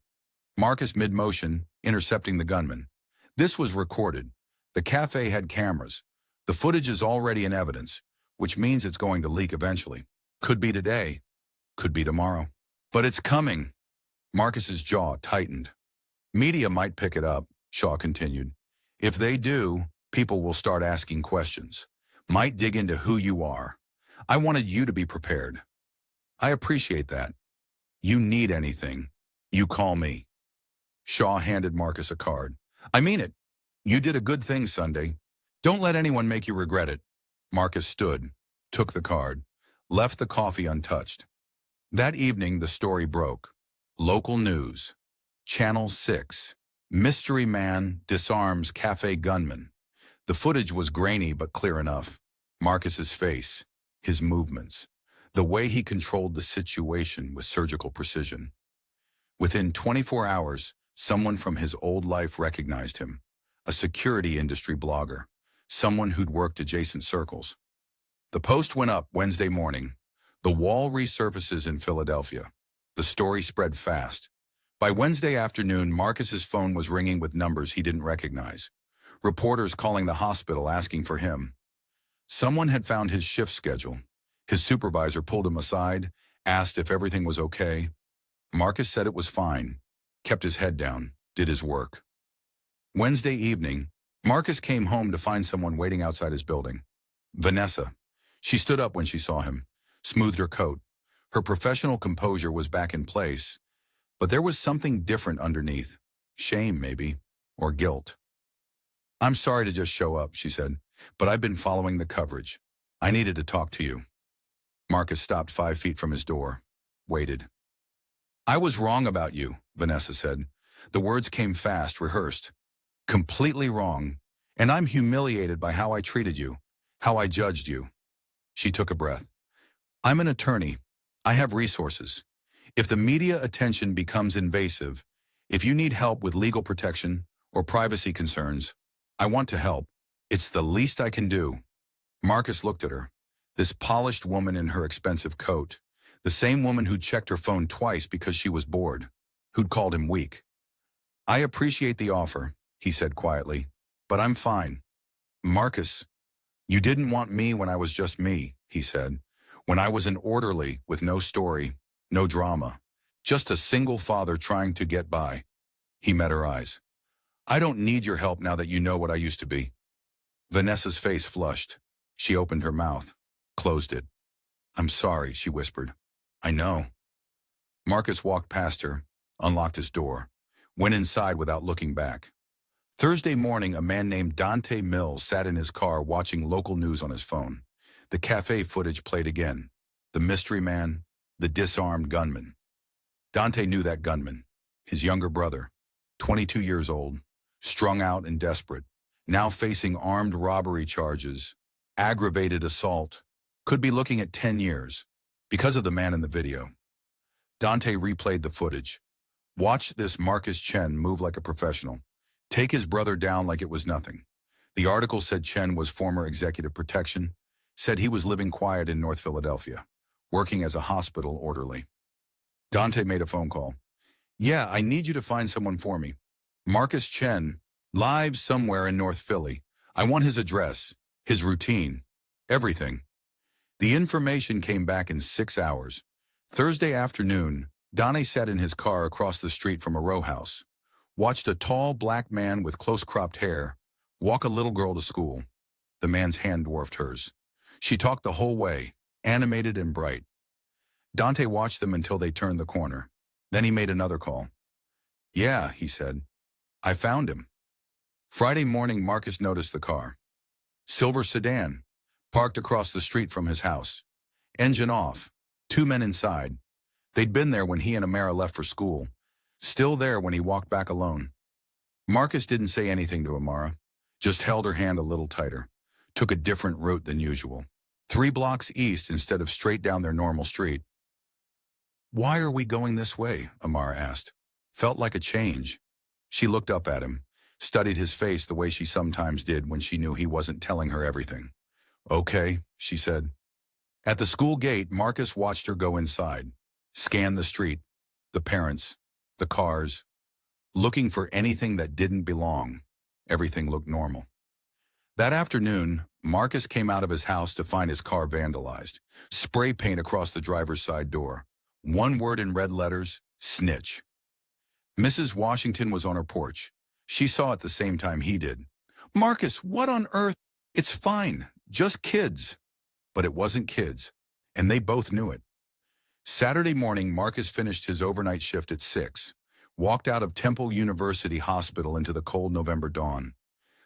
Marcus mid-motion, intercepting the gunman. This was recorded. The cafe had cameras. The footage is already in evidence, which means it's going to leak eventually. Could be today. Could be tomorrow. But it's coming. Marcus's jaw tightened. "Media might pick it up," Shaw continued. "If they do, people will start asking questions. Might dig into who you are. I wanted you to be prepared. I appreciate that. You need anything, you call me." Shaw handed Marcus a card. "I mean it. You did a good thing Sunday. Don't let anyone make you regret it." Marcus stood, took the card, left the coffee untouched. That evening the story broke. Local news. Channel 6. Mystery man disarms cafe gunman. The footage was grainy but clear enough. Marcus's face, his movements, the way he controlled the situation with surgical precision. Within 24 hours, someone from his old life recognized him. A security industry blogger, someone who'd worked adjacent circles. The post went up Wednesday morning. The Wall resurfaces in Philadelphia. The story spread fast. By Wednesday afternoon, Marcus's phone was ringing with numbers he didn't recognize. Reporters calling the hospital asking for him. Someone had found his shift schedule. His supervisor pulled him aside, asked if everything was okay. Marcus said it was fine, kept his head down, did his work. Wednesday evening, Marcus came home to find someone waiting outside his building. Vanessa. She stood up when she saw him, smoothed her coat. Her professional composure was back in place, but there was something different underneath. Shame, maybe, or guilt. "I'm sorry to just show up," she said, "but I've been following the coverage. I needed to talk to you." Marcus stopped 5 feet from his door, waited. "I was wrong about you," Vanessa said. The words came fast, rehearsed. "Completely wrong, and I'm humiliated by how I treated you, how I judged you." She took a breath. "I'm an attorney. I have resources. If the media attention becomes invasive, if you need help with legal protection or privacy concerns, I want to help. It's the least I can do." Marcus looked at her. This polished woman in her expensive coat. The same woman who'd checked her phone twice because she was bored. Who'd called him weak. "I appreciate the offer," he said quietly, "but I'm fine." "Marcus, you didn't want me when I was just me," he said. "When I was an orderly with no story, no drama. Just a single father trying to get by." He met her eyes. "I don't need your help now that you know what I used to be." Vanessa's face flushed. She opened her mouth, closed it. "I'm sorry," she whispered. "I know." Marcus walked past her, unlocked his door, went inside without looking back. Thursday morning, a man named Dante Mills sat in his car watching local news on his phone. The cafe footage played again. The mystery man, the disarmed gunman. Dante knew that gunman, his younger brother, 22 years old, strung out and desperate, now facing armed robbery charges, aggravated assault, could be looking at 10 years, because of the man in the video. Dante replayed the footage. Watched this Marcus Chen move like a professional, take his brother down like it was nothing. The article said Chen was former executive protection, said he was living quiet in North Philadelphia, working as a hospital orderly. Dante made a phone call. "Yeah, I need you to find someone for me. Marcus Chen, lives somewhere in North Philly. I want his address, his routine, everything." The information came back in 6 hours. Thursday afternoon, Dante sat in his car across the street from a row house, watched a tall black man with close-cropped hair walk a little girl to school. The man's hand dwarfed hers. She talked the whole way, animated and bright. Dante watched them until they turned the corner. Then he made another call. "Yeah," he said. "I found him." Friday morning, Marcus noticed the car. Silver sedan, parked across the street from his house. Engine off, 2 men inside. They'd been there when he and Amara left for school, still there when he walked back alone. Marcus didn't say anything to Amara, just held her hand a little tighter, took a different route than usual. 3 blocks east instead of straight down their normal street. "Why are we going this way?" Amara asked. Felt like a change. She looked up at him, studied his face the way she sometimes did when she knew he wasn't telling her everything. "Okay," she said. At the school gate, Marcus watched her go inside, scan the street, the parents, the cars, looking for anything that didn't belong. Everything looked normal. That afternoon, Marcus came out of his house to find his car vandalized. Spray paint across the driver's side door. One word in red letters, snitch. Mrs. Washington was on her porch. She saw it the same time he did. "Marcus, what on earth?" "It's fine, just kids." But it wasn't kids, and they both knew it. Saturday morning, Marcus finished his overnight shift at 6, walked out of Temple University Hospital into the cold November dawn.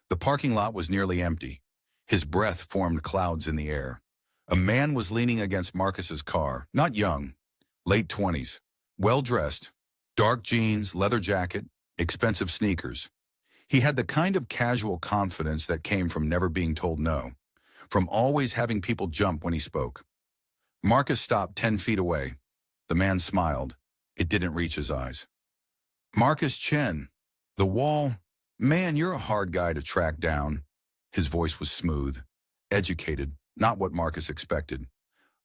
The parking lot was nearly empty. His breath formed clouds in the air. A man was leaning against Marcus's car, not young, late 20s, well-dressed, dark jeans, leather jacket, expensive sneakers. He had the kind of casual confidence that came from never being told no, from always having people jump when he spoke. Marcus stopped 10 feet away. The man smiled. It didn't reach his eyes. "Marcus Chen, the wall. Man, you're a hard guy to track down." His voice was smooth, educated, not what Marcus expected.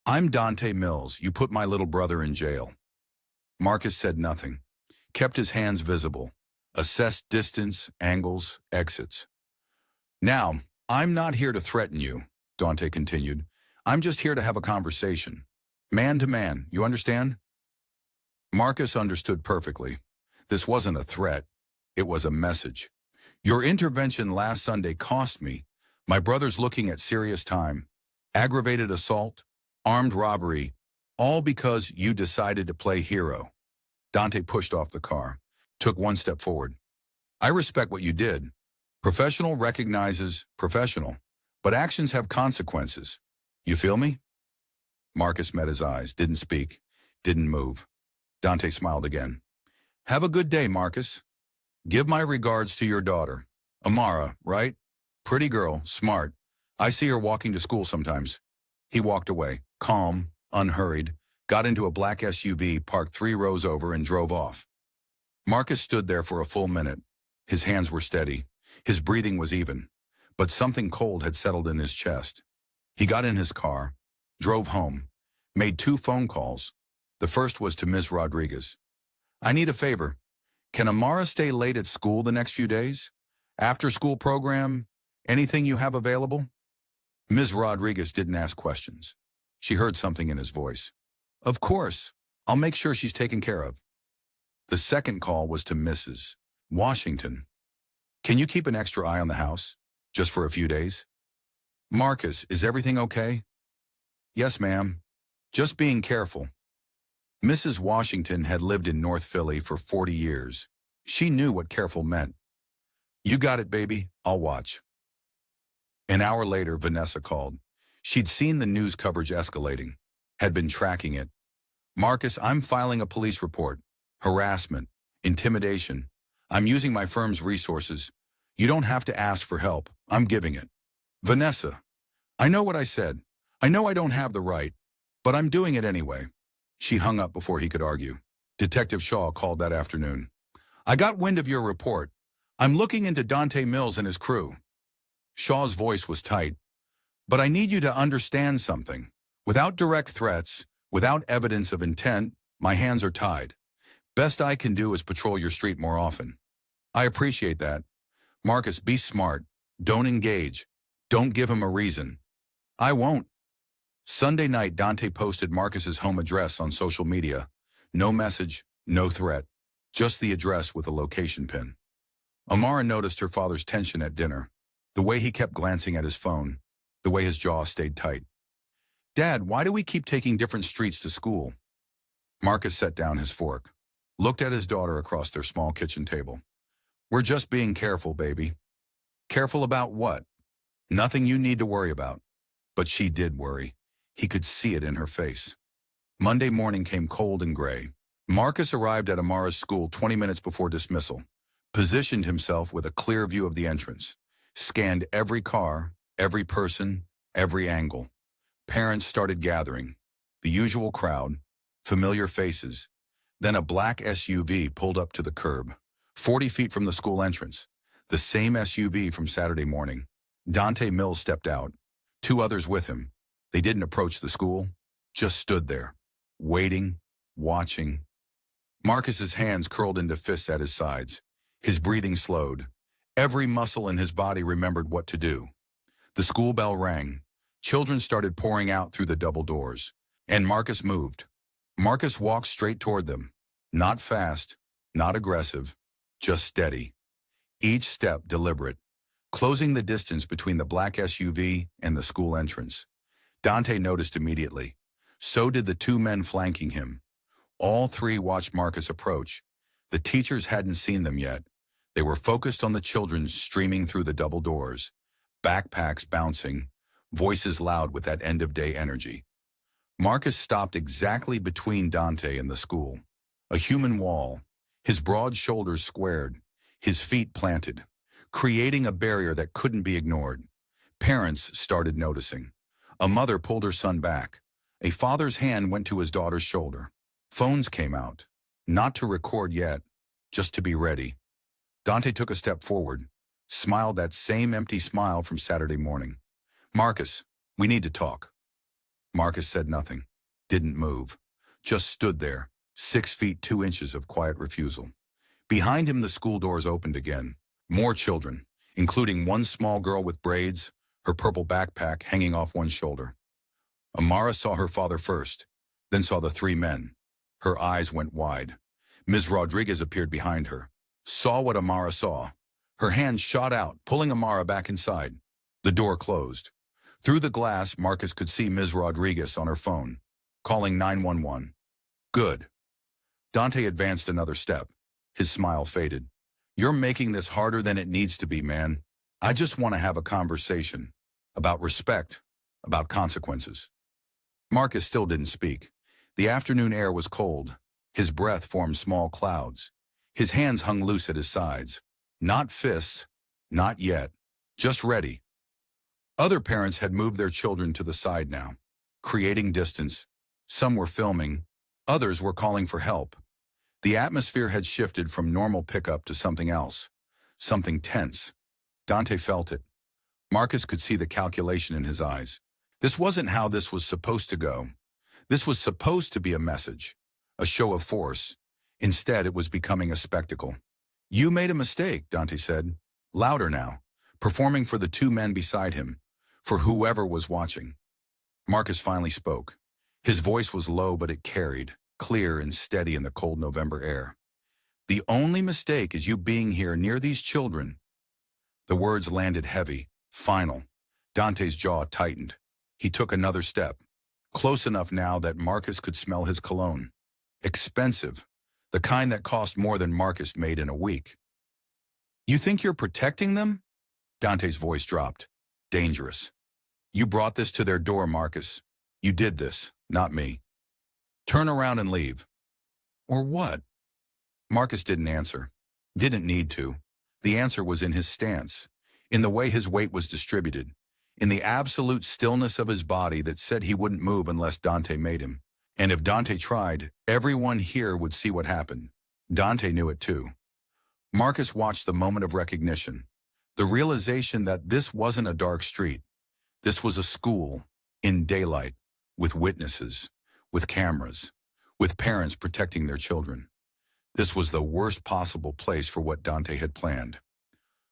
"I'm Dante Mills. You put my little brother in jail." Marcus said nothing, kept his hands visible, assessed distance, angles, exits. "Now, I'm not here to threaten you," Dante continued. "I'm just here to have a conversation. Man to man, you understand?" Marcus understood perfectly. This wasn't a threat. It was a message. Your intervention last Sunday cost me. My brother's looking at serious time. Aggravated assault, armed robbery, all because you decided to play hero. Dante pushed off the car, took one step forward. I respect what you did. Professional recognizes professional, but actions have consequences. You feel me? Marcus met his eyes, didn't speak, didn't move. Dante smiled again. Have a good day, Marcus. Give my regards to your daughter. Amara, right? Pretty girl, smart. I see her walking to school sometimes. He walked away, calm, unhurried, got into a black SUV parked 3 rows over and drove off. Marcus stood there for a full minute. His hands were steady. His breathing was even. But something cold had settled in his chest. He got in his car, drove home, made 2 phone calls. The first was to Ms. Rodriguez. I need a favor. Can Amara stay late at school the next few days? After school program? Anything you have available? Ms. Rodriguez didn't ask questions. She heard something in his voice. Of course. I'll make sure she's taken care of. The second call was to Mrs. Washington. Can you keep an extra eye on the house? Just for a few days? Marcus, is everything okay? Yes, ma'am. Just being careful. Mrs. Washington had lived in North Philly for 40 years. She knew what careful meant. You got it, baby. I'll watch. An hour later, Vanessa called. She'd seen the news coverage escalating, had been tracking it. Marcus, I'm filing a police report. Harassment, intimidation. I'm using my firm's resources. You don't have to ask for help. I'm giving it. Vanessa, I know what I said. I know I don't have the right, but I'm doing it anyway. She hung up before he could argue. Detective Shaw called that afternoon. I got wind of your report. I'm looking into Dante Mills and his crew. Shaw's voice was tight. But I need you to understand something. Without direct threats, without evidence of intent, my hands are tied. Best I can do is patrol your street more often. I appreciate that. Marcus, be smart. Don't engage. Don't give him a reason. I won't. Sunday night, Dante posted Marcus's home address on social media. No message, no threat. Just the address with a location pin. Amara noticed her father's tension at dinner. The way he kept glancing at his phone. The way his jaw stayed tight. Dad, why do we keep taking different streets to school? Marcus set down his fork. Looked at his daughter across their small kitchen table. We're just being careful, baby. Careful about what? Nothing you need to worry about. But she did worry. He could see it in her face. Monday morning came cold and gray. Marcus arrived at Amara's school 20 minutes before dismissal, positioned himself with a clear view of the entrance, scanned every car, every person, every angle. Parents started gathering. The usual crowd, familiar faces. Then a black SUV pulled up to the curb, 40 feet from the school entrance. The same SUV from Saturday morning. Dante Mills stepped out, 2 others with him. They didn't approach the school, just stood there, waiting, watching. Marcus's hands curled into fists at his sides. His breathing slowed. Every muscle in his body remembered what to do. The school bell rang. Children started pouring out through the double doors. And Marcus moved. Marcus walked straight toward them. Not fast, not aggressive, just steady. Each step deliberate, closing the distance between the black SUV and the school entrance. Dante noticed immediately. So did the 2 men flanking him. All 3 watched Marcus approach. The teachers hadn't seen them yet. They were focused on the children streaming through the double doors, backpacks bouncing, voices loud with that end-of-day energy. Marcus stopped exactly between Dante and the school. A human wall, his broad shoulders squared, his feet planted, creating a barrier that couldn't be ignored. Parents started noticing. A mother pulled her son back. A father's hand went to his daughter's shoulder. Phones came out. Not to record yet, just to be ready. Dante took a step forward, smiled that same empty smile from Saturday morning. Marcus, we need to talk. Marcus said nothing, didn't move, just stood there, 6 feet 2 inches of quiet refusal. Behind him, the school doors opened again. More children, including one small girl with braids, her purple backpack hanging off one shoulder. Amara saw her father first, then saw the 3 men. Her eyes went wide. Ms. Rodriguez appeared behind her, saw what Amara saw. Her hand shot out, pulling Amara back inside. The door closed. Through the glass, Marcus could see Ms. Rodriguez on her phone, calling 911. Good. Dante advanced another step. His smile faded. You're making this harder than it needs to be, man. I just want to have a conversation. About respect. About consequences. Marcus still didn't speak. The afternoon air was cold. His breath formed small clouds. His hands hung loose at his sides. Not fists. Not yet. Just ready. Other parents had moved their children to the side now, creating distance. Some were filming. Others were calling for help. The atmosphere had shifted from normal pickup to something else. Something tense. Dante felt it. Marcus could see the calculation in his eyes. This wasn't how this was supposed to go. This was supposed to be a message, a show of force. Instead, it was becoming a spectacle. You made a mistake, Dante said, louder now, performing for the two men beside him, for whoever was watching. Marcus finally spoke. His voice was low, but it carried, clear and steady in the cold November air. The only mistake is you being here near these children. The words landed heavy, final. Dante's jaw tightened. He took another step, close enough now that Marcus could smell his cologne. Expensive, the kind that cost more than Marcus made in a week. You think you're protecting them? Dante's voice dropped. Dangerous. You brought this to their door, Marcus. You did this, not me. Turn around and leave. Or what? Marcus didn't answer. Didn't need to. The answer was in his stance, in the way his weight was distributed, in the absolute stillness of his body that said he wouldn't move unless Dante made him. And if Dante tried, everyone here would see what happened. Dante knew it too. Marcus watched the moment of recognition, the realization that this wasn't a dark street. This was a school, in daylight, with witnesses, with cameras, with parents protecting their children. This was the worst possible place for what Dante had planned.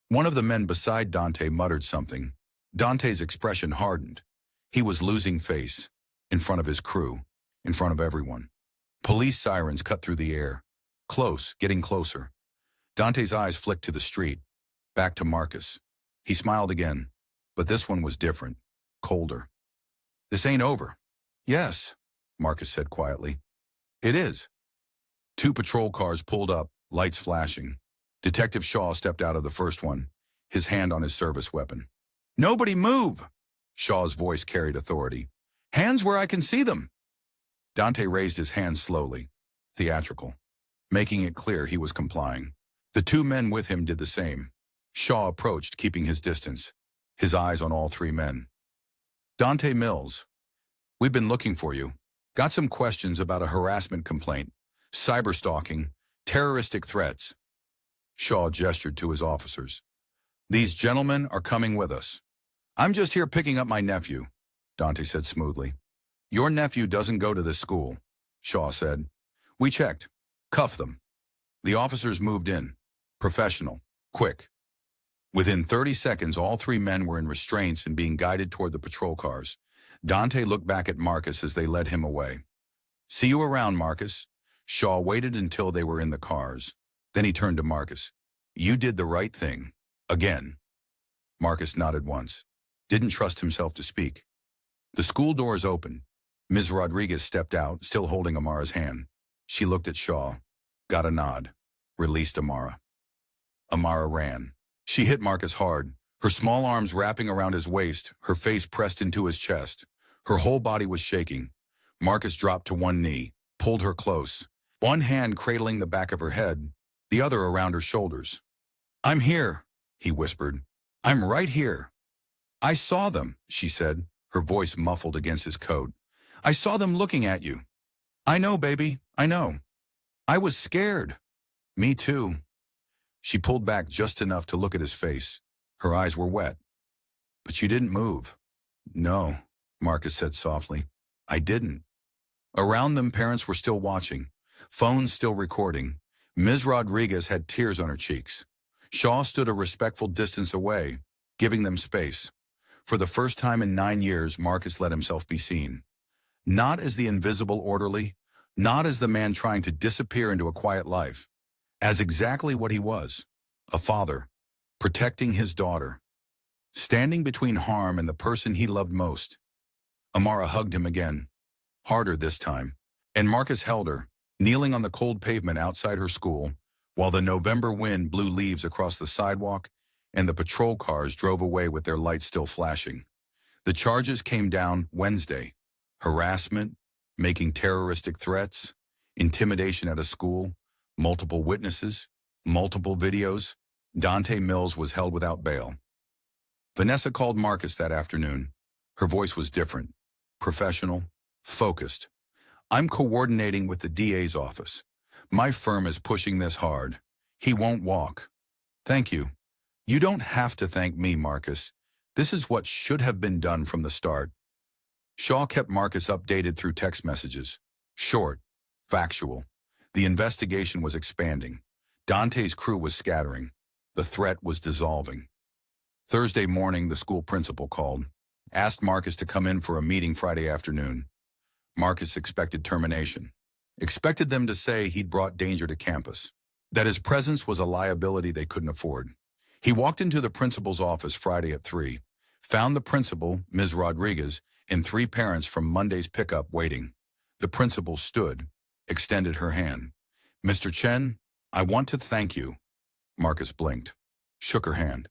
One of the men beside Dante muttered something. Dante's expression hardened. He was losing face, in front of his crew, in front of everyone. Police sirens cut through the air. Close, getting closer. Dante's eyes flicked to the street, back to Marcus. He smiled again, but this one was different, colder. This ain't over. Yes, Marcus said quietly. It is. Two patrol cars pulled up, lights flashing. Detective Shaw stepped out of the first one, his hand on his service weapon. Nobody move! Shaw's voice carried authority. Hands where I can see them! Dante raised his hand slowly, theatrical, making it clear he was complying. The two men with him did the same. Shaw approached, keeping his distance, his eyes on all three men. Dante Mills, we've been looking for you. Got some questions about a harassment complaint, cyberstalking, terroristic threats. Shaw gestured to his officers. These gentlemen are coming with us. I'm just here picking up my nephew, Dante said smoothly. Your nephew doesn't go to this school, Shaw said. We checked. Cuff them. The officers moved in. Professional. Quick. Within 30 seconds, all three men were in restraints and being guided toward the patrol cars. Dante looked back at Marcus as they led him away. See you around, Marcus. Shaw waited until they were in the cars. Then he turned to Marcus. You did the right thing. Again. Marcus nodded once. Didn't trust himself to speak. The school doors opened. Ms. Rodriguez stepped out, still holding Amara's hand. She looked at Shaw, got a nod, released Amara. Amara ran. She hit Marcus hard, her small arms wrapping around his waist, her face pressed into his chest. Her whole body was shaking. Marcus dropped to one knee, pulled her close, one hand cradling the back of her head, the other around her shoulders. I'm here, he whispered. I'm right here. I saw them, she said, her voice muffled against his coat. I saw them looking at you. I know, baby, I know. I was scared. Me too. She pulled back just enough to look at his face. Her eyes were wet. But you didn't move. No, Marcus said softly. I didn't. Around them, parents were still watching, phones still recording. Ms. Rodriguez had tears on her cheeks. Shaw stood a respectful distance away, giving them space. For the first time in 9 years, Marcus let himself be seen. Not as the invisible orderly, not as the man trying to disappear into a quiet life. as exactly what he was, a father, protecting his daughter, standing between harm and the person he loved most. Amara hugged him again, harder this time, and Marcus held her, kneeling on the cold pavement outside her school, while the November wind blew leaves across the sidewalk and the patrol cars drove away with their lights still flashing. The charges came down Wednesday: harassment, making terroristic threats, intimidation at a school, multiple witnesses, multiple videos. Dante Mills was held without bail. Vanessa called Marcus that afternoon. Her voice was different, professional, focused. "I'm coordinating with the DA's office. My firm is pushing this hard. He won't walk." "Thank you." "You don't have to thank me, Marcus. This is what should have been done from the start." Shaw kept Marcus updated through text messages. Short, factual. The investigation was expanding. Dante's crew was scattering. The threat was dissolving. Thursday morning, the school principal called, asked Marcus to come in for a meeting Friday afternoon. Marcus expected termination, expected them to say he'd brought danger to campus, that his presence was a liability they couldn't afford. He walked into the principal's office Friday at 3, found the principal, Ms. Rodriguez, and 3 parents from Monday's pickup waiting. The principal stood, extended her hand. "Mr. Chen, I want to thank you." Marcus blinked, shook her hand.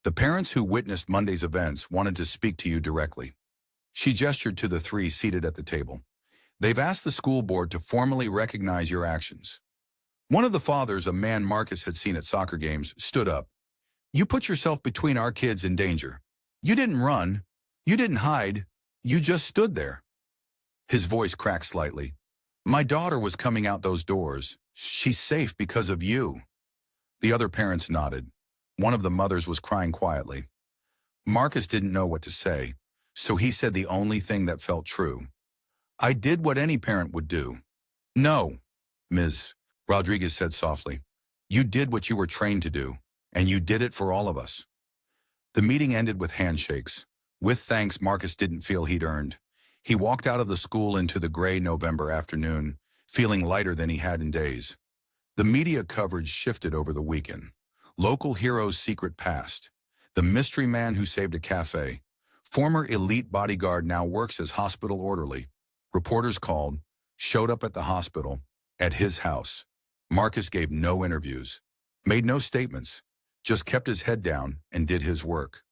"The parents who witnessed Monday's events wanted to speak to you directly." She gestured to the 3 seated at the table. "They've asked the school board to formally recognize your actions." One of the fathers, a man Marcus had seen at soccer games, stood up. "You put yourself between our kids in danger. You didn't run. You didn't hide. You just stood there." His voice cracked slightly. "My daughter was coming out those doors. She's safe because of you." The other parents nodded. One of the mothers was crying quietly. Marcus didn't know what to say, so he said the only thing that felt true. "I did what any parent would do." "No," Ms. Rodriguez said softly. "You did what you were trained to do, and you did it for all of us." The meeting ended with handshakes, with thanks Marcus didn't feel he'd earned. He walked out of the school into the gray November afternoon, feeling lighter than he had in days. The media coverage shifted over the weekend. Local hero's secret past. The mystery man who saved a cafe. Former elite bodyguard now works as hospital orderly. Reporters called, showed up at the hospital, at his house. Marcus gave no interviews, made no statements, just kept his head down and did his work.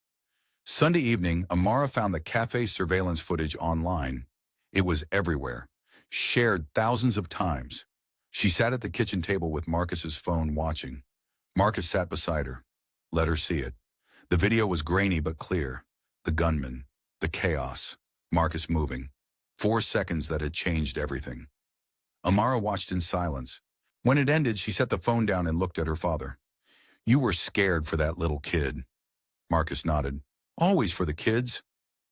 Sunday evening, Amara found the cafe surveillance footage online. It was everywhere, shared thousands of times. She sat at the kitchen table with Marcus's phone watching. Marcus sat beside her, let her see it. The video was grainy but clear. The gunman, the chaos, Marcus moving. 4 seconds that had changed everything. Amara watched in silence. When it ended, she set the phone down and looked at her father. "You were scared for that little kid." Marcus nodded. "Always for the kids."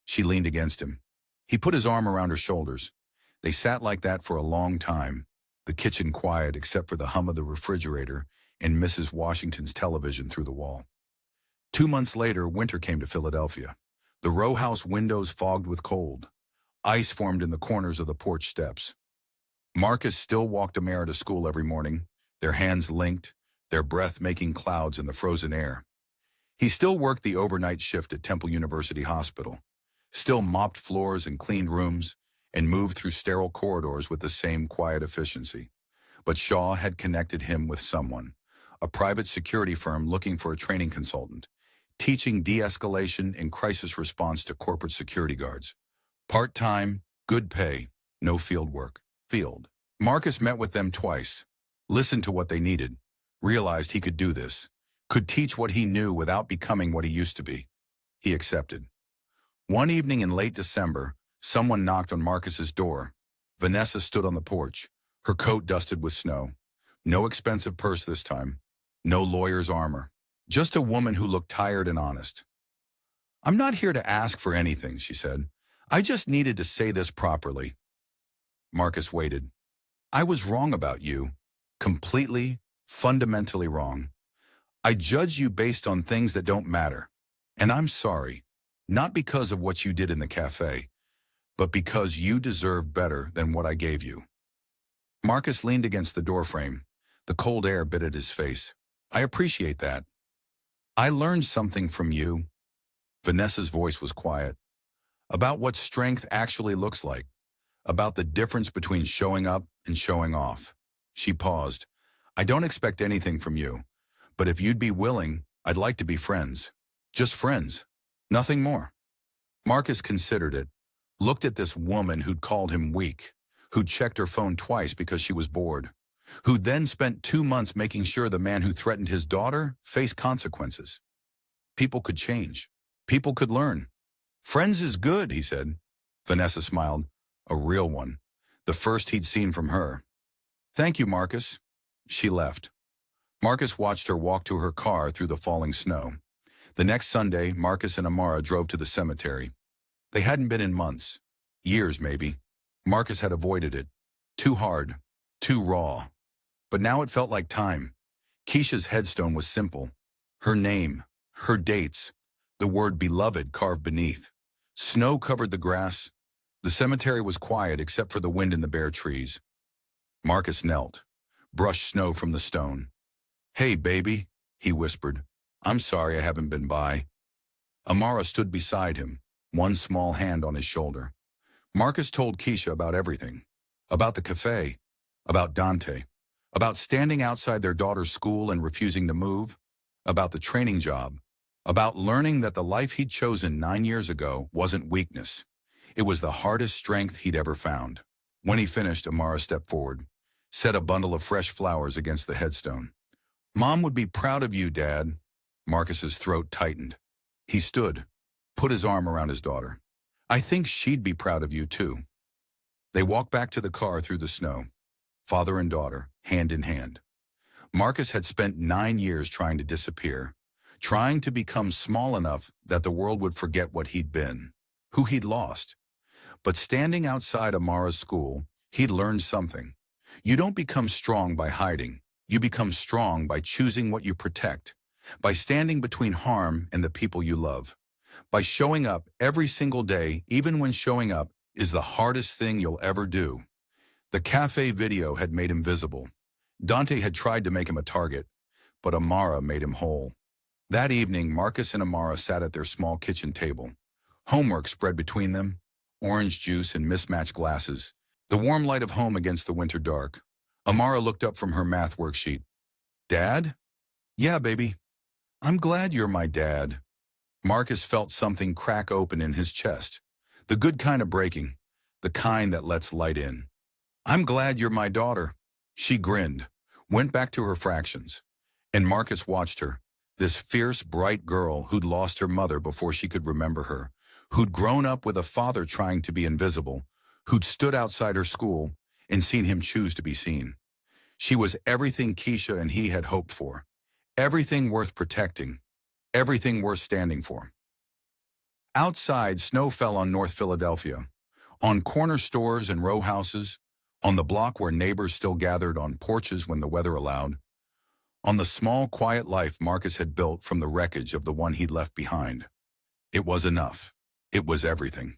She leaned against him. He put his arm around her shoulders. They sat like that for a long time, the kitchen quiet except for the hum of the refrigerator and Mrs. Washington's television through the wall. 2 months later, winter came to Philadelphia. The row house windows fogged with cold. Ice formed in the corners of the porch steps. Marcus still walked Amara to school every morning, their hands linked, their breath making clouds in the frozen air. He still worked the overnight shift at Temple University Hospital, still mopped floors and cleaned rooms, and moved through sterile corridors with the same quiet efficiency. But Shaw had connected him with someone, a private security firm looking for a training consultant, teaching de-escalation and crisis response to corporate security guards. Part-time, good pay, no field work. Marcus met with them twice, listened to what they needed, realized he could do this, could teach what he knew without becoming what he used to be. He accepted. One evening in late December, someone knocked on Marcus's door. Vanessa stood on the porch, her coat dusted with snow. No expensive purse this time, no lawyer's armor, just a woman who looked tired and honest. "I'm not here to ask for anything," she said. "I just needed to say this properly." Marcus waited. "I was wrong about you. Completely, fundamentally wrong. I judge you based on things that don't matter. And I'm sorry, not because of what you did in the cafe, but because you deserve better than what I gave you." Marcus leaned against the doorframe. The cold air bit at his face. I appreciate that. I learned something from you. Vanessa's voice was quiet. About what strength actually looks like. About the difference between showing up and showing off. She paused. I don't expect anything from you, but if you'd be willing, I'd like to be friends. Just friends. Nothing more. Marcus considered it, looked at this woman who'd called him weak, who'd checked her phone twice because she was bored, who'd then spent 2 months making sure the man who threatened his daughter faced consequences. People could change. People could learn. Friends is good, he said. Vanessa smiled. A real one. The first he'd seen from her. Thank you, Marcus. She left. Marcus watched her walk to her car through the falling snow. The next Sunday, Marcus and Amara drove to the cemetery. They hadn't been in months. Years, maybe. Marcus had avoided it. Too hard. Too raw. But now it felt like time. Keisha's headstone was simple. Her name, her dates, the word beloved carved beneath. Snow covered the grass. The cemetery was quiet except for the wind in the bare trees. Marcus knelt, brushed snow from the stone. Hey, baby, he whispered. I'm sorry I haven't been by. Amara stood beside him, one small hand on his shoulder. Marcus told Keisha about everything. About the cafe. About Dante. About standing outside their daughter's school and refusing to move. About the training job. About learning that the life he'd chosen 9 years ago wasn't weakness. It was the hardest strength he'd ever found. When he finished, Amara stepped forward, set a bundle of fresh flowers against the headstone. Mom would be proud of you, Dad. Marcus's throat tightened. He stood, put his arm around his daughter. I think she'd be proud of you, too. They walked back to the car through the snow, father and daughter, hand in hand. Marcus had spent 9 years trying to disappear, trying to become small enough that the world would forget what he'd been, who he'd lost. But standing outside Amara's school, he'd learned something. You don't become strong by hiding. You become strong by choosing what you protect, by standing between harm and the people you love, by showing up every single day, even when showing up is the hardest thing you'll ever do. The cafe video had made him visible. Dante had tried to make him a target, but Amara made him whole. That evening, Marcus and Amara sat at their small kitchen table. Homework spread between them, orange juice and mismatched glasses, the warm light of home against the winter dark. Amara looked up from her math worksheet. Dad? Yeah, baby. I'm glad you're my dad. Marcus felt something crack open in his chest. The good kind of breaking, the kind that lets light in. I'm glad you're my daughter. She grinned, went back to her fractions. And Marcus watched her, this fierce, bright girl who'd lost her mother before she could remember her, who'd grown up with a father trying to be invisible, who'd stood outside her school and seen him choose to be seen. She was everything Keisha and he had hoped for, everything worth protecting, everything worth standing for. Outside, snow fell on North Philadelphia, on corner stores and row houses, on the block where neighbors still gathered on porches when the weather allowed, on the small, quiet life Marcus had built from the wreckage of the one he'd left behind. It was enough. It was everything.